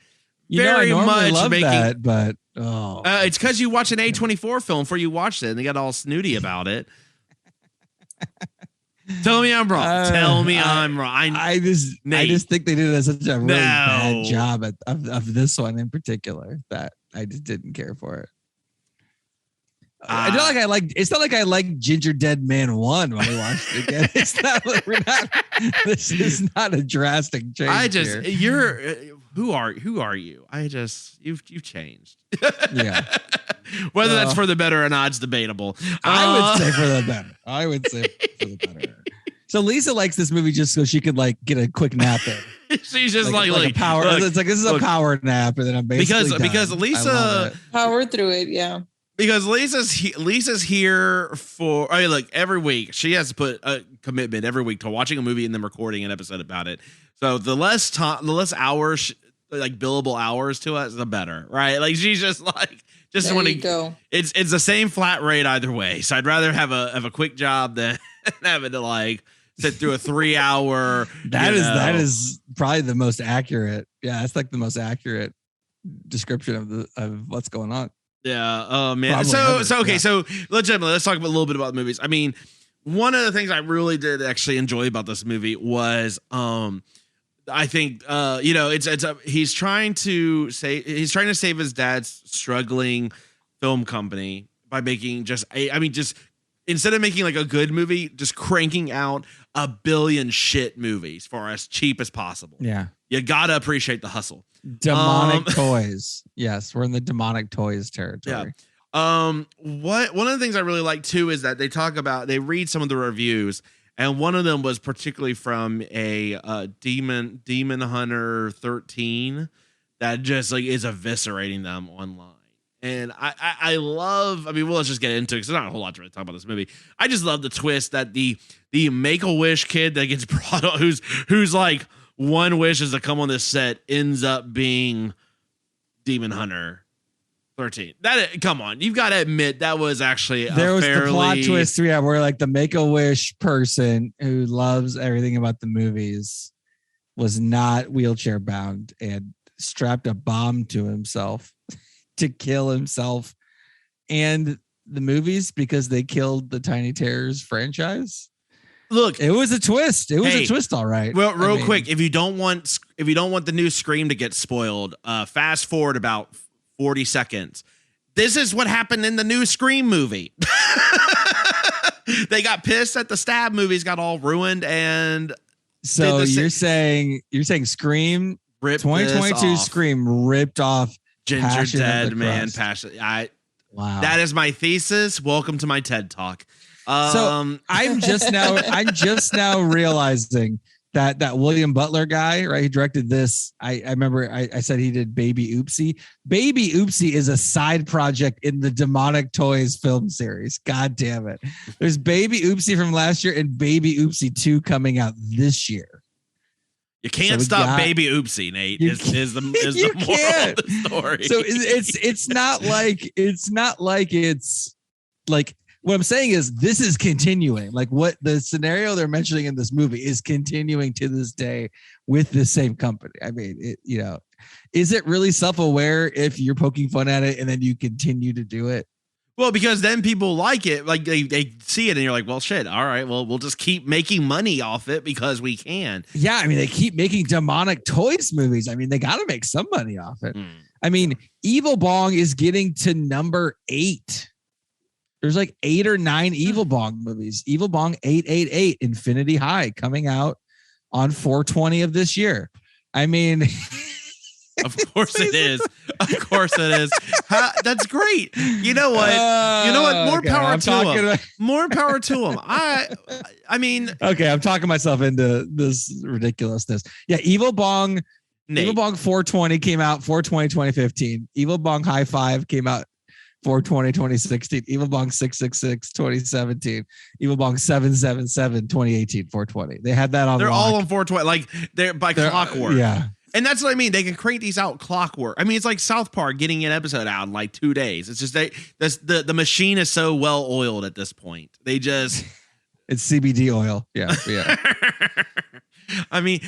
normally love that, but it's because you watch an A24 film before you watched it, and they got all snooty about it. Tell me I'm wrong. I'm wrong. I just think they did such a really bad job of this one in particular that I just didn't care for it. It's not like I like Gingerdead Man 1 when we watched it again. It's not like this is not a drastic change. Who are you? You've changed. Yeah. Whether that's for the better or not, it's debatable. I would say for the better. So Lisa likes this movie just so she could get a quick nap in. She's just like a power. It's like, this is a power nap, and then I'm basically because Lisa powered through it. Yeah. Because Lisa's here for, every week she has to put a commitment every week to watching a movie and then recording an episode about it. So the less hours, billable hours to us, the better, right? She's just there want to go. It's the same flat rate either way. So I'd rather have a quick job than having to sit through a 3 hour. That is probably the most accurate. Yeah, that's the most accurate description of what's going on. Yeah. Oh man. So legitimately, let's talk a little bit about the movies. I mean, one of the things I really did actually enjoy about this movie was, I think, he's trying to save his dad's struggling film company by making just instead of making a good movie, just cranking out a billion shit movies for as cheap as possible. Yeah. You gotta appreciate the hustle. Demonic toys. Yes, we're in the demonic toys territory. Yeah. One of the things I really like too is that they read some of the reviews, and one of them was particularly from a Demon Hunter 13 that just is eviscerating them online. And I love, well, let's just get into it because there's not a whole lot to really talk about this movie. I just love the twist that the Make-A-Wish kid that gets brought up, who's one wish is to come on this set, ends up being Demon Hunter 13. Come on, you've got to admit that was actually the plot twist where the Make-A-Wish person who loves everything about the movies was not wheelchair bound and strapped a bomb to himself to kill himself and the movies because they killed the Tiny Terrors franchise. Look, it was a twist. It was a twist, all right. Well, real quick, if you don't want the new Scream to get spoiled, fast forward about 40 seconds. This is what happened in the new Scream movie. They got pissed that the Stab movies got all ruined, and so you're saying Scream 2022 Scream ripped off Gingerdead Man Passion. Wow. That is my thesis. Welcome to my TED Talk. So I'm just now realizing that William Butler guy, right? He directed this. I remember I said he did Baby Oopsie. Baby Oopsie is a side project in the Demonic Toys film series. God damn it. There's Baby Oopsie from last year and Baby Oopsie 2 coming out this year. You can't stop Baby Oopsie, Nate. Is the moral of the story. So it's not like it's like, what I'm saying is this is continuing. Like what the scenario they're mentioning in this movie is continuing to this day with the same company. I mean, is it really self-aware if you're poking fun at it and then you continue to do it? Well, because then people like it, like they see it and you're like, well, shit. All right. Well, we'll just keep making money off it because we can. Yeah. I mean, they keep making Demonic Toys movies. I mean, they got to make some money off it. I mean, Evil Bong is getting to number 8. There's like 8 or 9 Evil Bong movies. Evil Bong 888 Infinity High coming out on 4/20 of this year. I mean, of course it is. Of course it is. That's great. You know what? More power to them. More power to them. I mean, okay, I'm talking myself into this ridiculousness. Yeah, Evil Bong 420 came out 4/20/2015. Evil Bong High Five came out 4/20/2016, Evil Bong 666 2017, Evil Bong 777 2018, 4/20. They had that on. They're lock. all on 4/20, like they're by clockwork. Yeah, and that's what I mean. They can crank these out clockwork. I mean, it's like South Park getting an episode out in like 2 days. It's just the machine is so well oiled at this point. They just it's CBD oil. Yeah. I mean,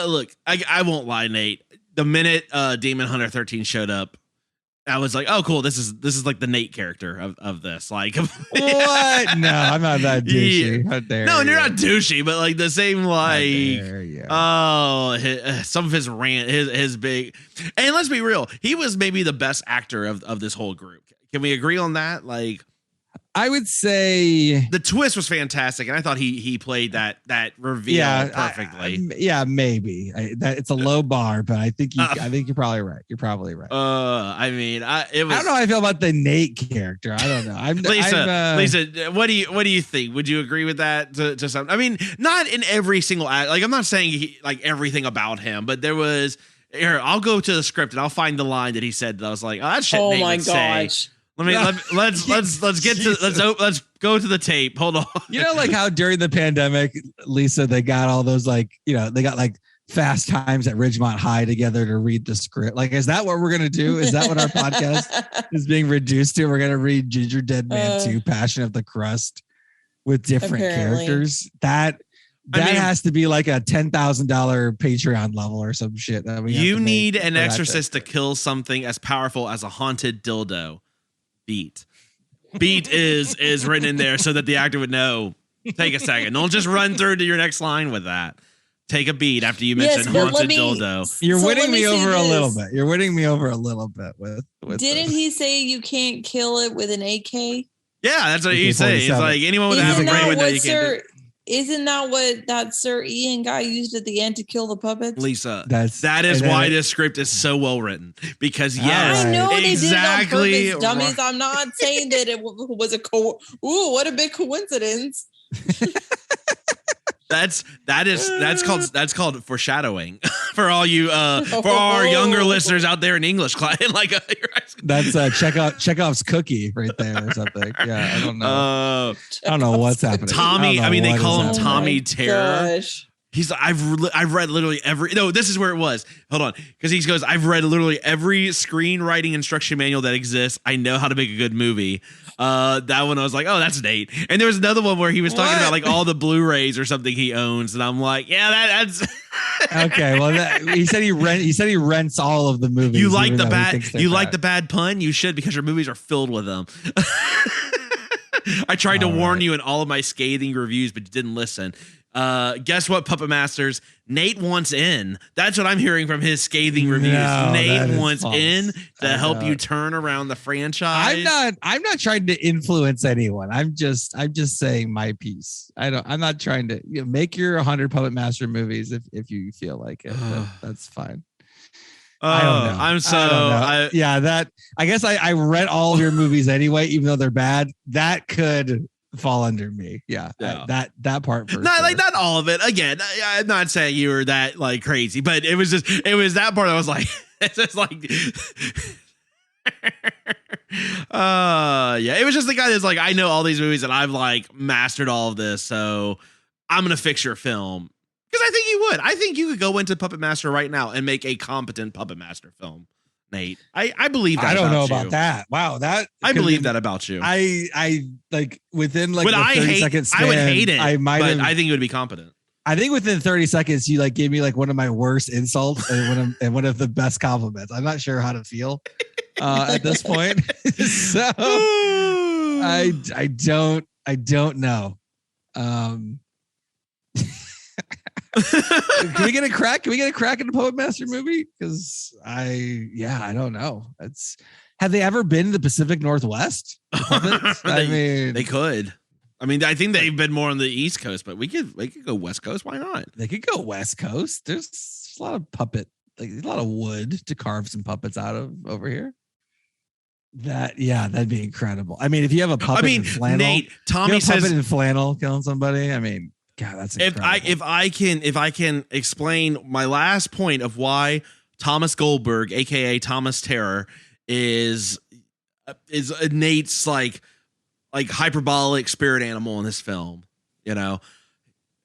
look, I won't lie, Nate. The minute Demon Hunter 13 showed up, I was like, oh, cool. This is like the Nate character of this. Like, what? No, I'm not that douchey. Yeah. How dare no, you? you're not douchey, but like the same, like, some of his rant, his big, and let's be real, he was maybe the best actor of this whole group. Can we agree on that? Like, I would say the twist was fantastic, and I thought he played that reveal perfectly. Maybe it's a low bar, but I think you're probably right. You're probably right. I mean, I don't know how I feel about the Nate character. I don't know. Lisa, what do you think? Would you agree with that? To some, I mean, not in every single act. Like, I'm not saying like everything about him, but there was. Here, I'll go to the script and I'll find the line that he said that I was like, oh, that shit. Oh Nate my would gosh. say. Let's go to the tape. Hold on. You know, like how during the pandemic, Lisa, they got all those they got like fast times at Ridgemont High together to read the script. Like, is that what we're gonna do? Is that what our podcast is being reduced to? We're gonna read Gingerdead Man 2, Passion of the Crust with different characters. That has to be like a $10,000 Patreon level or some shit. You need an exorcist to kill something as powerful as a haunted dildo. Beat is written in there so that the actor would know. Take a second. Don't just run through to your next line with that. Take a beat after you mention haunted dildo. You're winning me over a little bit. You're winning me over a little bit with Didn't he say you can't kill it with an AK? Yeah, that's what he said. He's like, anyone with a brain window, you can't do. Isn't that what that Sir Ian guy used at the end to kill the puppets? Lisa, that is why this script is so well written. Because I know exactly, they did it on purpose, dummies. I'm not saying that it was what a big coincidence. That's called foreshadowing for all you for our younger listeners out there in English class. Like that's Chekhov's cookie right there or something. Yeah, I don't know. I don't know what's happening. Tommy. I mean, they call him Tommy Terror. Gosh. He's I've read literally every. No, this is where it was. Hold on, because he goes, I've read literally every screenwriting instruction manual that exists. I know how to make a good movie. That one I was like, oh, that's Nate. And there was another one where he was talking about like all the Blu-rays or something he owns, and I'm like, yeah, that's okay. Well, he said he rents all of the movies. You like the bad? You like the bad pun? You should, because your movies are filled with them. I tried to warn you in all of my scathing reviews, but you didn't listen. Guess what, Puppet Masters? Nate wants in. That's what I'm hearing from his scathing reviews. No, Nate wants false. In to help you turn around the franchise. I'm not trying to influence anyone. I'm just saying my piece. I'm not trying to make your 100 Puppet Master movies if you feel like it. That's fine. I don't know. I'm so I guess I read all of your movies anyway, even though they're bad. That could fall under me. Yeah. That part. Not all of it. Again, I'm not saying you were that like crazy, but it was that part I was like, it's just like, yeah, it was just the guy that's like, I know all these movies and I've like mastered all of this, so I'm gonna fix your film. Because I think you would. I think you could go into Puppet Master right now and make a competent Puppet Master film, Nate. I believe that. I don't know about that. Wow, that I believe that about you. I like within like the 30-second span. I would hate it. I think it would be competent. I think within 30 seconds, you like gave me like one of my worst insults and one of the best compliments. I'm not sure how to feel at this point. So I don't know. Can we get a crack? Can we get a crack in the Poet Master movie? Because I don't know. Have they ever been to the Pacific Northwest? I mean, they could. I mean, I think they've been more on the East Coast, but we could go West Coast. Why not? They could go West Coast. There's a lot of a lot of wood to carve some puppets out of over here. That'd be incredible. I mean, if you have a puppet in flannel, Nate, Tommy says puppet in flannel killing somebody. I mean, God, that's incredible. If I can explain my last point of why Thomas Goldberg, aka Thomas Terror, is Nate's like hyperbolic spirit animal in this film. You know,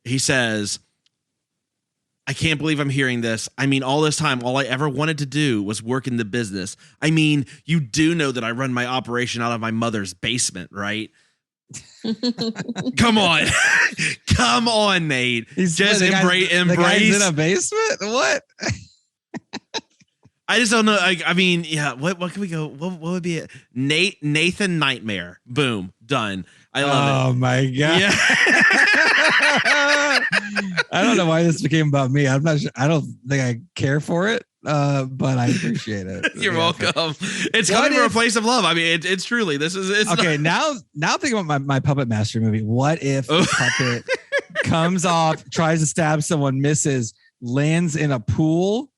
he says, I can't believe I'm hearing this. I mean, all this time, all I ever wanted to do was work in the business. I mean, you do know that I run my operation out of my mother's basement, right? Come on. Come on, Nate. Just embrace. The guy's in a basement? What? I just don't know. I mean, yeah. What can we go? What would be it? Nathan Nightmare. Boom. Done. I love it. Oh my God. Yeah. I don't know why this became about me. I'm not sure. I don't think I care for it. But I appreciate it. You're welcome. It's coming from a place of love. I mean, it's truly. It's okay. Now think about my Puppet Master movie. What if the puppet comes off, tries to stab someone, misses, lands in a pool,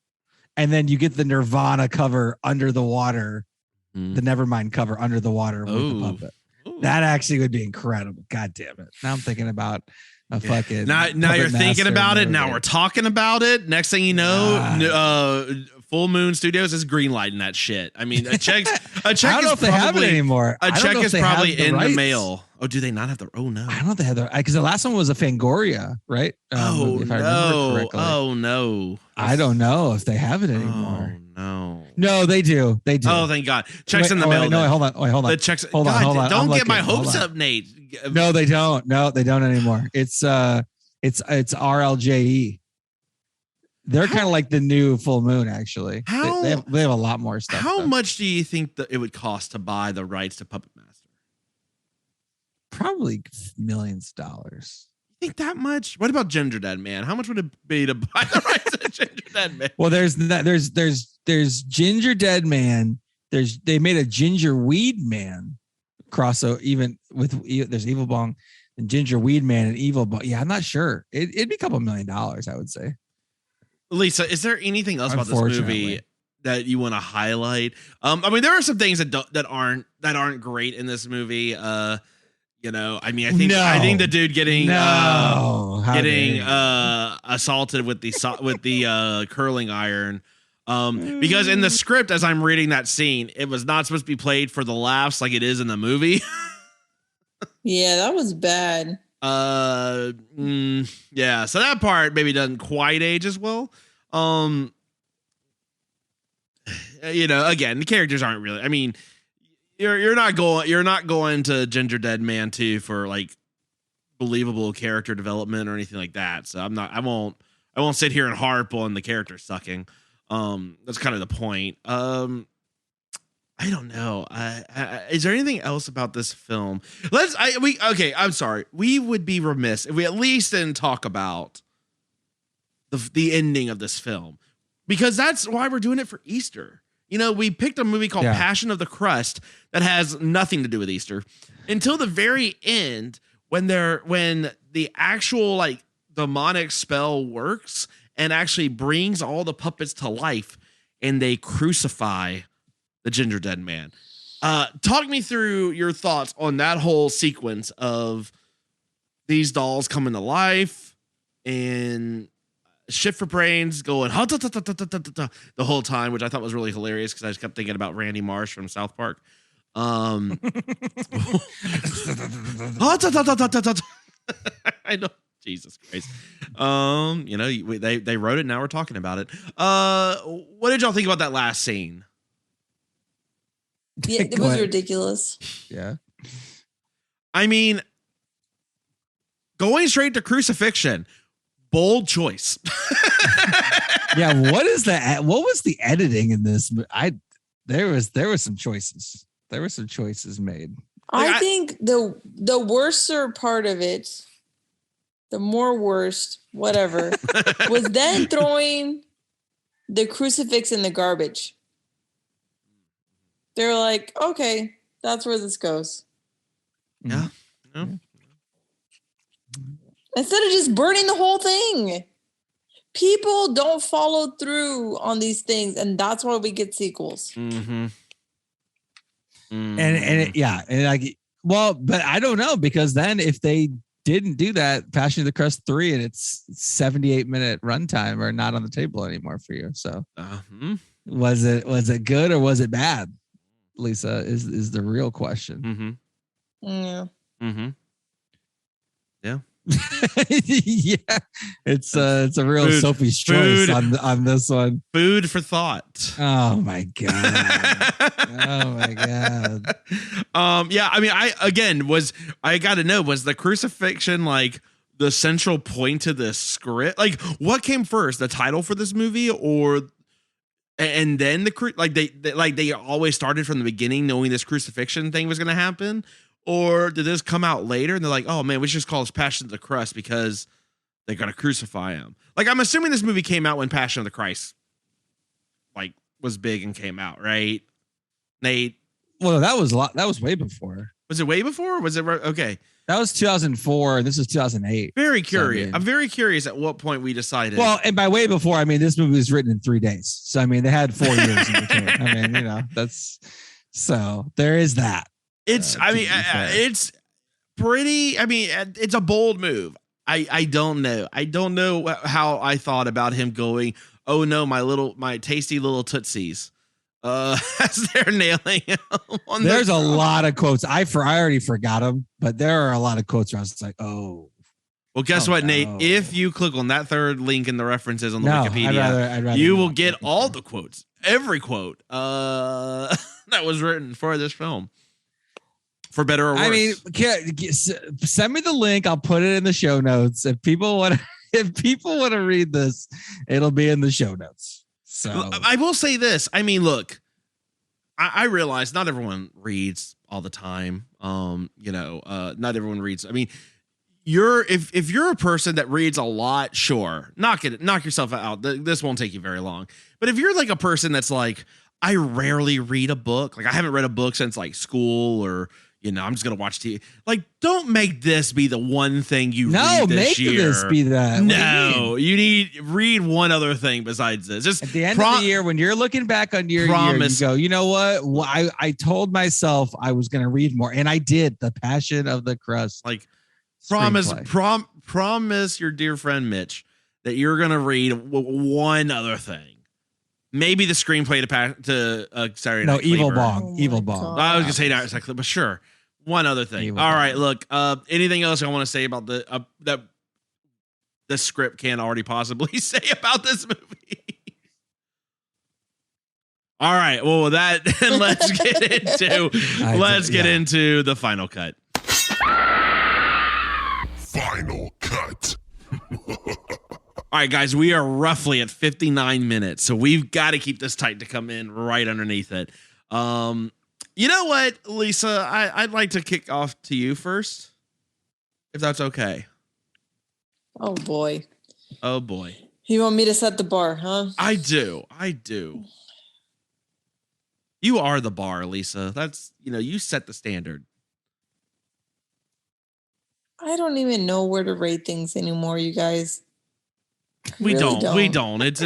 and then you get the Nirvana cover under the water, the Nevermind cover under the water with the puppet. That actually would be incredible. God damn it! Now I'm thinking about a fucking. Now you're thinking about it. Now we're talking about it. Next thing you know, Full Moon Studios is greenlighting that shit. I mean, a check. I don't know if they have it anymore. A check is probably in the mail. Oh, do they not have the? Oh no. I don't know if they have the, because the last one was a Fangoria, right? If I remember correctly. Oh no. I don't know if they have it anymore. Oh, no, they do. They do. Oh, thank God. Checks in the mail. No, hold on. The checks. Hold on. Don't get my hopes up, Nate. No, they don't. No, they don't anymore. It's RLJE. They're kind of like the new Full Moon, actually. They have a lot more stuff. How much do you think that it would cost to buy the rights to Puppet Master? Probably millions of dollars. You think that much? What about Gingerdead Man? How much would it be to buy the rights to Gingerdead Man? Well, there's Gingerdead Man. They made a Ginger Weed Man crossover, even with there's Evil Bong and Ginger Weed Man and Evil Bong. Yeah, I'm not sure. It'd be a couple $1 million, I would say. Lisa, is there anything else about this movie that you want to highlight? I mean, there are some things that aren't great in this movie. You know, I mean, I think the dude getting assaulted with the curling iron. Because in the script, as I'm reading that scene, it was not supposed to be played for the laughs like it is in the movie. Yeah, that was bad. Yeah, so that part maybe doesn't quite age as well. You know, again, the characters aren't really. I mean, you're not going to Gingerdead Man 2 for like believable character development or anything like that. So I won't sit here and harp on the character sucking. That's kind of the point. I don't know. Is there anything else about this film? I'm sorry. We would be remiss if we at least didn't talk about the ending of this film, because that's why we're doing it for Easter. You know, we picked a movie called Passion of the Crust that has nothing to do with Easter until the very end, when the actual like demonic spell works and actually brings all the puppets to life and they crucify the Gingerdead Man. Talk me through your thoughts on that whole sequence of these dolls coming to life and Shift for Brains going the whole time, which I thought was really hilarious because I just kept thinking about Randy Marsh from South Park. I know, Jesus Christ. They wrote it. Now we're talking about it. What did y'all think about that last scene? Yeah, it was ridiculous. Yeah. I mean, going straight to crucifixion, bold choice. Yeah. What is that? What was the editing in this? There were some choices. There were some choices made. I think the worser part of it, the more worst, whatever, was then throwing the crucifix in the garbage. They're like, okay, that's where this goes. Yeah. Instead of just burning the whole thing. People don't follow through on these things, and that's why we get sequels. Mm-hmm. But I don't know, because then if they didn't do that, Passion of the Crust 3 and its 78-minute runtime are not on the table anymore for you. So was it good or was it bad? Lisa, is the real question. Yeah. Yeah. Yeah, it's a real Sophie's choice on this one. Food for thought. Oh my god. Oh my god. Yeah, I mean, I got to know, was the crucifixion like the central point to the script? Like, what came first, the title for this movie, and then they always started from the beginning knowing this crucifixion thing was going to happen? Or did this come out later and they're like, oh man, we should just call this Passion of the Crust because they're going to crucify him? Like, I'm assuming this movie came out when Passion of the Christ like was big and came out, right? Nate? Well, that was way before. Was it way before? Was it okay? That was 2004 and this is 2008. Very curious. I'm very curious at what point we decided. Well, and by way before, I mean, this movie was written in 3 days. So, I mean, they had 4 years in between. I mean, there is that. It's pretty, it's a bold move. I don't know. I don't know how I thought about him going, oh no, my tasty little Tootsies. As they're nailing him. There's a lot of quotes. I already forgot them, but there are a lot of quotes where I was like, oh. Well, guess what, Nate? If you click on that third link in the references on the Wikipedia, I'd rather you will get all the quotes, every quote that was written for this film. For better or worse. I mean, send me the link. I'll put it in the show notes. If people want to read this, it'll be in the show notes. So I will say this. I mean, look, I realize not everyone reads all the time. Not everyone reads. I mean, if you're a person that reads a lot, sure, knock yourself out. This won't take you very long. But if you're like a person that's like, I rarely read a book. Like, I haven't read a book since like school, or I'm just gonna watch TV. Like, don't make this be the one thing you read this year. No, make this be that. No, you read one other thing besides this. Just at the end of the year, when you're looking back on your year, you go, you know what? I told myself I was gonna read more, and I did. The Passion of the Crust. Like, promise your dear friend Mitch that you're gonna read one other thing. Maybe the screenplay to Saturday Night Fever. Evil Bong. Evil Bong. I was gonna say that exactly, but sure. One other thing. Evil All Bong. right, look. Anything else I want to say about that the script can't already possibly say about this movie? All right. Well, with that, let's get into the final cut. Final cut. All right, guys, we are roughly at 59 minutes, so we've got to keep this tight to come in right underneath it. You know what, Lisa? I'd like to kick off to you first, if that's okay. Oh, boy. Oh, boy. You want me to set the bar, huh? I do. You are the bar, Lisa. That's, you set the standard. I don't even know where to rate things anymore, you guys. We don't. It's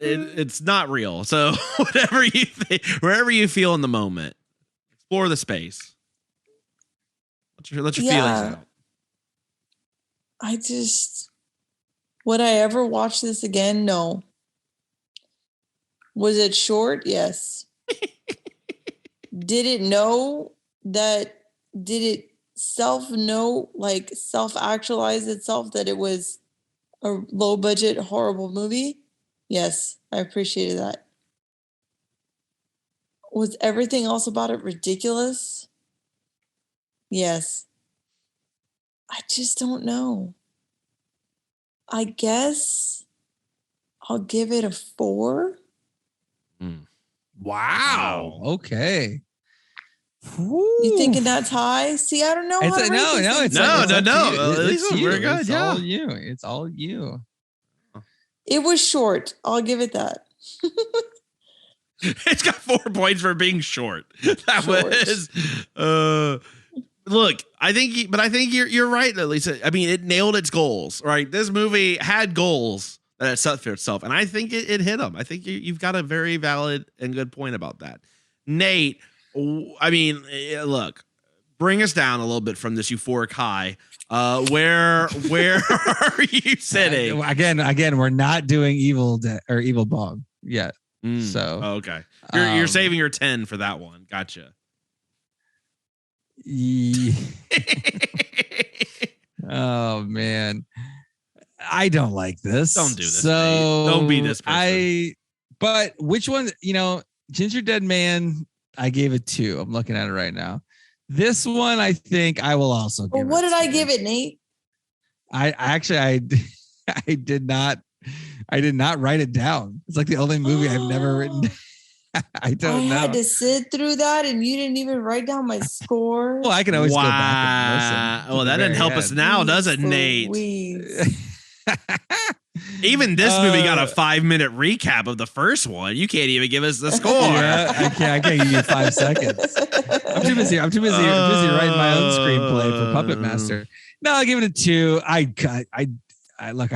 it's not real. So whatever you think, wherever you feel in the moment, explore the space. Let your feelings out. Would I ever watch this again? No. Was it short? Yes. Did it self-actualize itself that it was a low budget, horrible movie? Yes, I appreciated that. Was everything else about it ridiculous? Yes. I just don't know. I guess I'll give it a 4. Wow. Okay. You thinking that's high? See, I don't know. No. It's very good. It's all you. It's all you. It was short. I'll give it that. It's got 4 points for being short. That was. Look, I think you're right, Lisa. I mean, it nailed its goals. Right, this movie had goals that it set for itself, and I think it hit them. I think you've got a very valid and good point about that, Nate. I mean, look, bring us down a little bit from this euphoric high. Where are you sitting? Again, we're not doing Evil Bong yet. So okay, you're saving your 10 for that one. Gotcha. Oh man, I don't like this. Don't do this. So Nate. Don't be this person. But which one? Gingerdead Man. I gave it 2. I'm looking at it right now. This one, I think I will also. Well, what did I give it, Nate? I did not write it down. It's like the only movie I've never written. I don't know. I had to sit through that, and you didn't even write down my score. Well, I can always go back and listen. Well, that didn't help us now, does it, Nate? Even this movie got a 5-minute recap of the first one. You can't even give us the score. Yeah, I can't give you 5 seconds. I'm too busy writing my own screenplay for Puppet Master. No, I give it a 2. I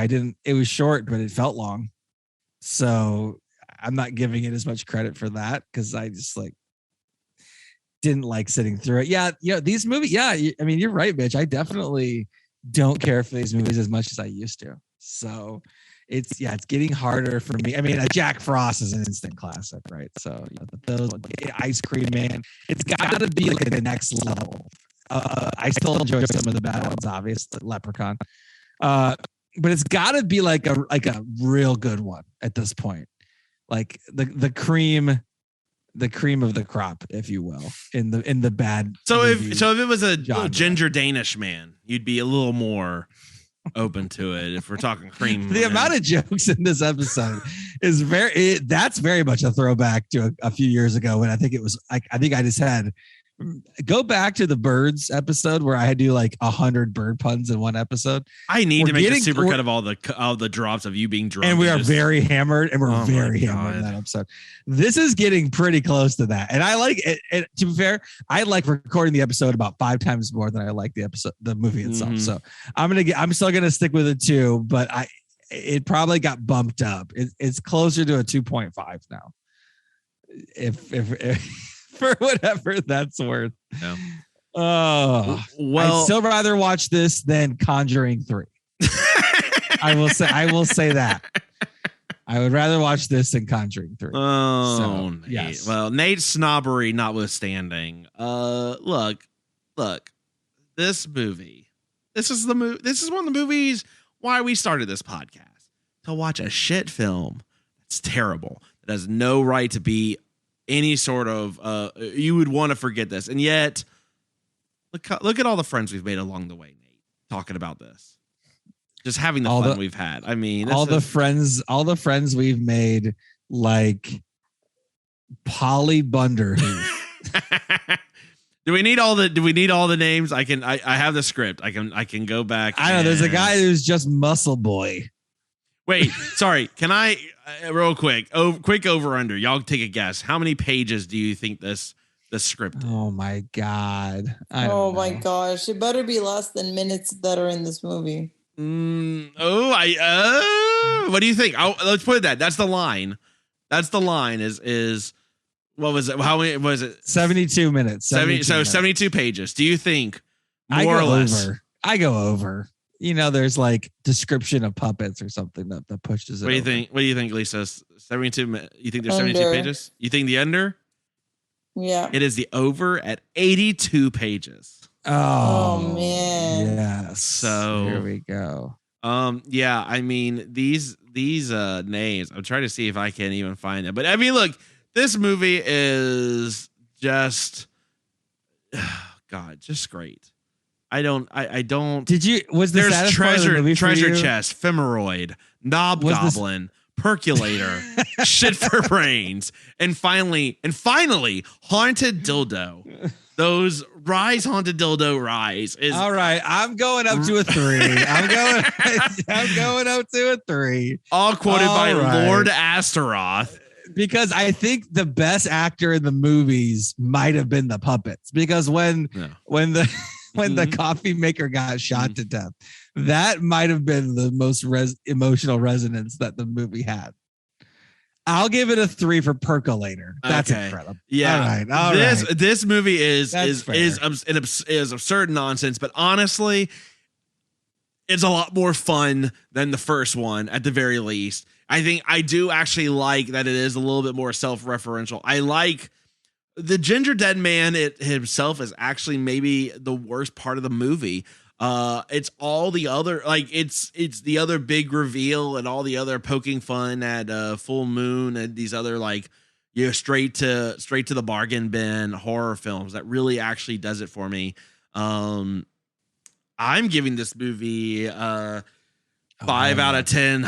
didn't. It was short, but it felt long. So I'm not giving it as much credit for that because I just didn't like sitting through it. Yeah, these movies. Yeah, I mean, you're right, Mitch. I definitely don't care for these movies as much as I used to. So it's getting harder for me. I mean, Jack Frost is an instant classic, right? So those Ice Cream Man, it's got to be like the next level. I still enjoy some of the bad ones, obviously, Leprechaun, but it's got to be like a real good one at this point, like the cream of the crop, if you will, in the bad. So if it was a ginger Danish man, you'd be a little more open to it. If we're talking cream, the amount of jokes in this episode is that's very much a throwback to a few years ago when I think it was I just had go back to the birds episode where I had to do like 100 bird puns in one episode. I need to make a supercut of all the drops of you being drunk. And we are very hammered, and we're very hammered in that episode. This is getting pretty close to that. And I like it. And to be fair, I like recording the episode about 5 times more than I like the movie itself. Mm-hmm. So I'm still going to stick with it 2, but it probably got bumped up. It's closer to a 2.5 now. If for whatever that's worth. Yeah. Oh, well, I'd still rather watch this than Conjuring 3. I will say that. I would rather watch this than Conjuring 3. Oh, so, Nate. Yes. Well, Nate's snobbery notwithstanding. Look. This movie. This is one of the movies why we started this podcast. To watch a shit film that's terrible. That has no right to be any sort of you would want to forget this, and yet look at all the friends we've made along the way, Nate, talking about this, just having the fun we've had. I mean, all the friends we've made, like Polly Bunderhoof. Do we need all the names? I have the script. I can go back. I know there's a guy who's just Muscle Boy. Wait, sorry. Can I real quick? Quick over under. Y'all take a guess. How many pages do you think this script is? Oh my god! My gosh! It better be less than minutes that are in this movie. What do you think? Let's put it that. That's the line. That's the line. Is what was it? How many was it? 72 minutes. 72 pages. Do you think more or less? I go over. You know, there's like description of puppets or something that pushes it. What do you over. think? What do you think, Lisa? 72. You think there's 72 pages? You think the under? Yeah. It is the over at 82 pages. Oh man. Yes. So here we go. Yeah, I mean these names. I'm trying to see if I can even find it. But I mean, look, this movie is just God, just great. I don't. Did you? Was the there's saddest part of the movie for treasure you? chest, femoid, knob goblin, percolator, shit for brains, and finally, haunted dildo. Those haunted dildo rise is all right. I'm going up to a 3. I'm going up to a 3. All quoted by Lord Astaroth. Because I think the best actor in the movies might have been the puppets. Because when the coffee maker got shot to death, that might have been the most emotional resonance that the movie had. I'll give it a 3 for percolator. That's incredible. Yeah. All right. This movie is absurd nonsense, but honestly, it's a lot more fun than the first one at the very least. I think I do actually like that it is a little bit more self-referential. I like the Gingerdead man himself is actually maybe the worst part of the movie. It's all the other, like it's the other big reveal and all the other poking fun at full moon and these other like straight to the bargain bin horror films that really actually does it for me. I'm giving this movie 5 out of 10.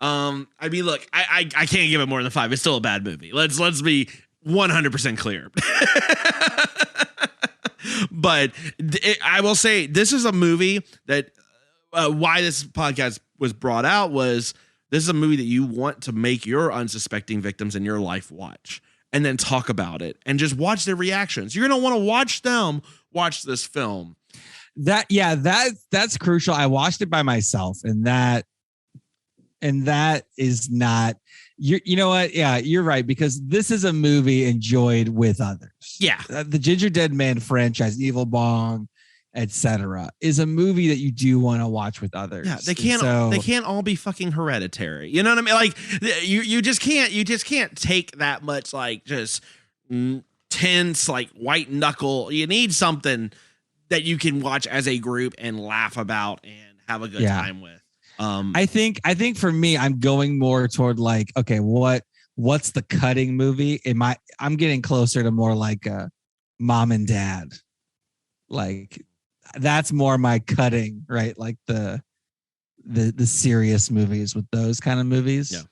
I mean, look, I can't give it more than 5. It's still a bad movie. Let's be 100% clear. But I will say this is a movie that why this podcast was brought out was this is a movie that you want to make your unsuspecting victims in your life watch and then talk about it and just watch their reactions. You're going to want to watch them watch this film. That's crucial. I watched it by myself and that is not you know what? Yeah, you're right, because this is a movie enjoyed with others. Yeah. The Gingerdead Man franchise, Evil Bong, etc., is a movie that you do want to watch with others. Yeah, they can't all be fucking Hereditary. You know what I mean? Like you just can't take that much like just tense like white knuckle. You need something that you can watch as a group and laugh about and have a good time with. I think for me, I'm going more toward like, okay, what's the cutting movie? I'm getting closer to more like a Mom and Dad. Like that's more my cutting, right? Like the serious movies with those kind of movies. Yeah.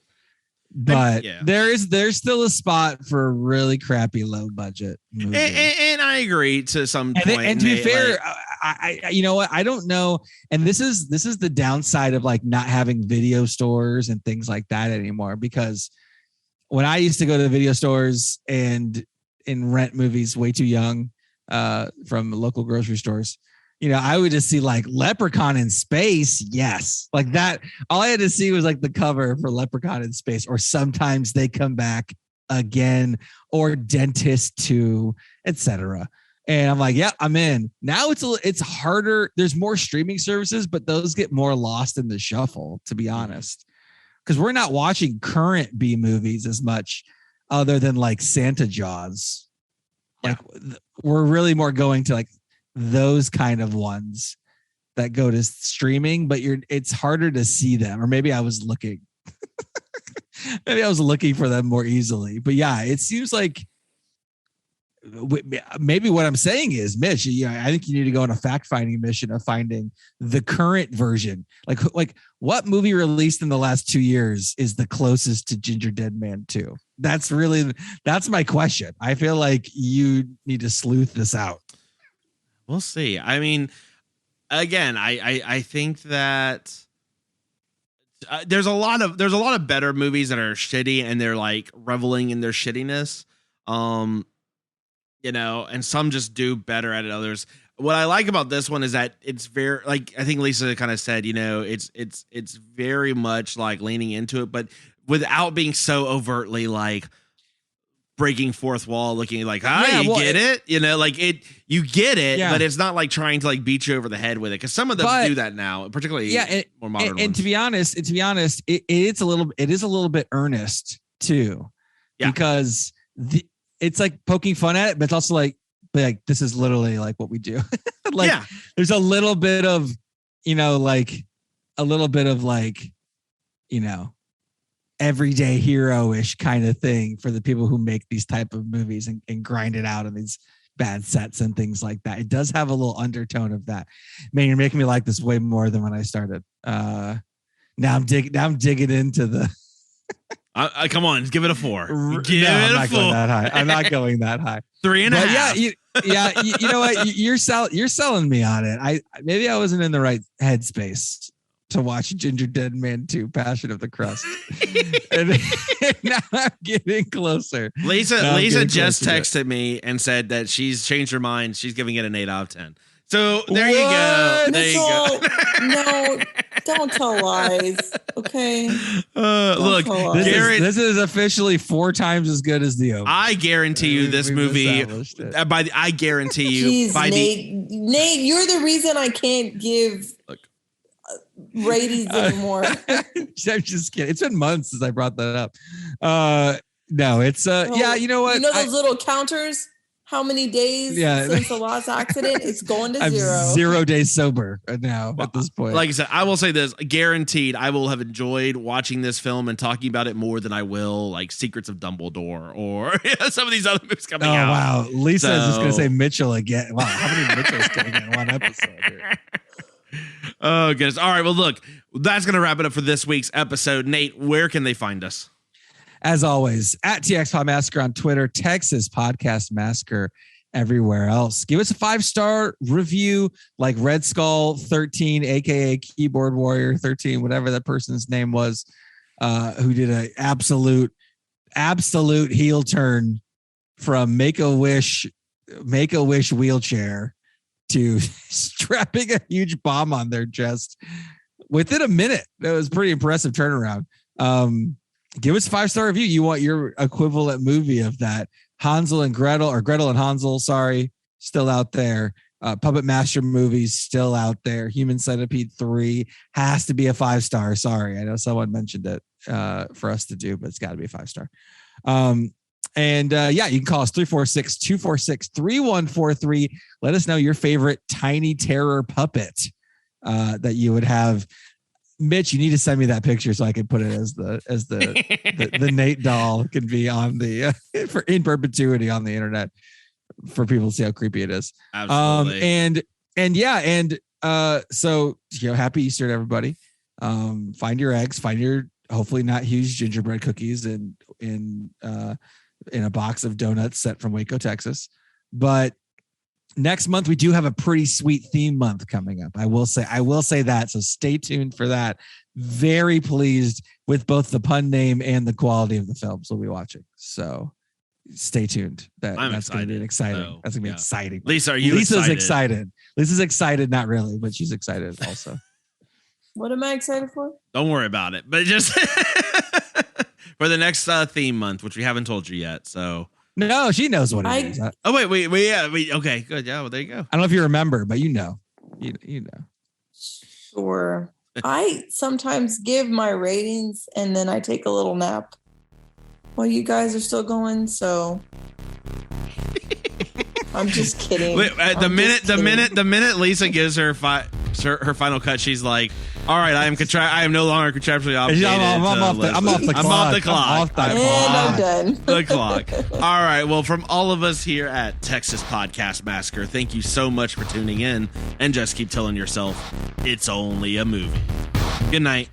But there's still a spot for a really crappy low budget movie. And I agree to some point. And to be fair, I you know what? I don't know. And this is the downside of like not having video stores and things like that anymore. Because when I used to go to the video stores and rent movies way too young from local grocery stores, you know, I would just see like Leprechaun in Space. Yes. Like that. All I had to see was like the cover for Leprechaun in Space, or Sometimes They Come Back Again, or Dentist 2, etc. And I'm like, yeah, I'm in. Now it's harder. There's more streaming services, but those get more lost in the shuffle, to be honest. Because we're not watching current B movies as much other than like Santa Jaws. Like we're really more going to like those kind of ones that go to streaming, but it's harder to see them. Or maybe I was looking for them more easily. But yeah, it seems like maybe what I'm saying is, Mitch, I think you need to go on a fact-finding mission of finding the current version. Like what movie released in the last 2 years is the closest to Gingerdead Man 2? That's my question. I feel like you need to sleuth this out. We'll see. I mean, again, I think that there's a lot of better movies that are shitty and they're like reveling in their shittiness. You know, and some just do better at it. Others, what I like about this one is that it's very, like, I think Lisa kind of said, you know, it's very much like leaning into it, but without being so overtly like breaking fourth wall, looking like, get it, you know, like you get it, but it's not like trying to like beat you over the head with it, because some of them do that now, particularly more modern and ones. to be honest, it's a little bit earnest too, because it's like poking fun at it, but it's also like this is literally like what we do. There's a little bit of, you know, everyday hero-ish kind of thing for the people who make these type of movies and grind it out in these bad sets and things like that. It does have a little undertone of that. Man, you're making me like this way more than when I started. Now I'm digging into the. Come on, give it a 4. I'm not going that high. I'm not going that high. 3.5. You know what? You're selling me on it. Maybe I wasn't in the right headspace to watch Gingerdead Man 2: Passion of the Crust. and now I'm getting closer. Lisa just texted me and said that she's changed her mind. She's giving it an 8 out of 10. So there you go. Mitchell, no, don't tell lies. Okay. Look, this is officially 4 times as good as the opening. I guarantee you this movie. I guarantee you. Jeez, Nate, you're the reason I can't give ratings anymore. I'm just kidding. It's been months since I brought that up. No, it's you know what? You know those little counters? How many days since the last accident? It's going to I'm 0. 0 days sober now at this point. Like I said, I will say this, guaranteed I will have enjoyed watching this film and talking about it more than I will like Secrets of Dumbledore or some of these other movies coming out. Oh, wow. Lisa is just going to say Mitchell again. Wow. How many Mitchells can we get in one episode here? Oh, goodness. All right. Well, look, that's going to wrap it up for this week's episode. Nate, where can they find us? As always, at TX Pod Massacre on Twitter, Texas Podcast Massacre everywhere else. Give us a 5-star review like Red Skull 13, aka Keyboard Warrior 13, whatever that person's name was, who did an absolute heel turn from Make-A-Wish wheelchair to strapping a huge bomb on their chest within a minute. That was a pretty impressive turnaround. Give us a 5-star review. You want your equivalent movie of that. Hansel and Gretel, or Gretel and Hansel, sorry, still out there. Puppet Master movies still out there. Human Centipede 3 has to be a 5-star. Sorry, I know someone mentioned it for us to do, but it's got to be a 5-star. You can call us 346-246-3143. Let us know your favorite Tiny Terror puppet that you would have. Mitch, you need to send me that picture so I can put it as the Nate doll can be on the for in perpetuity on the internet for people to see how creepy it is. Absolutely. So happy Easter to everybody. Find your eggs, find your hopefully not huge gingerbread cookies in a box of donuts sent from Waco, Texas. But next month, we do have a pretty sweet theme month coming up. I will say that. So stay tuned for that. Very pleased with both the pun name and the quality of the films we'll be watching. So stay tuned. That's going to be exciting. So, that's going to be exciting. Lisa, are you Lisa's excited? Lisa's excited. Not really, but she's excited also. What am I excited for? Don't worry about it. But just for the next theme month, which we haven't told you yet. So. No, she knows what it is. Oh, wait. Okay, good. Yeah, well, there you go. I don't know if you remember, but you know. Sure. I sometimes give my ratings and then I take a little nap while you guys are still going. So I'm just kidding. Wait, the minute Lisa gives her final cut, she's like, "All right, I am no longer contractually obligated. I'm off the clock. I'm done. The clock. All right. Well, from all of us here at Texas Podcast Massacre, thank you so much for tuning in, and just keep telling yourself it's only a movie. Good night.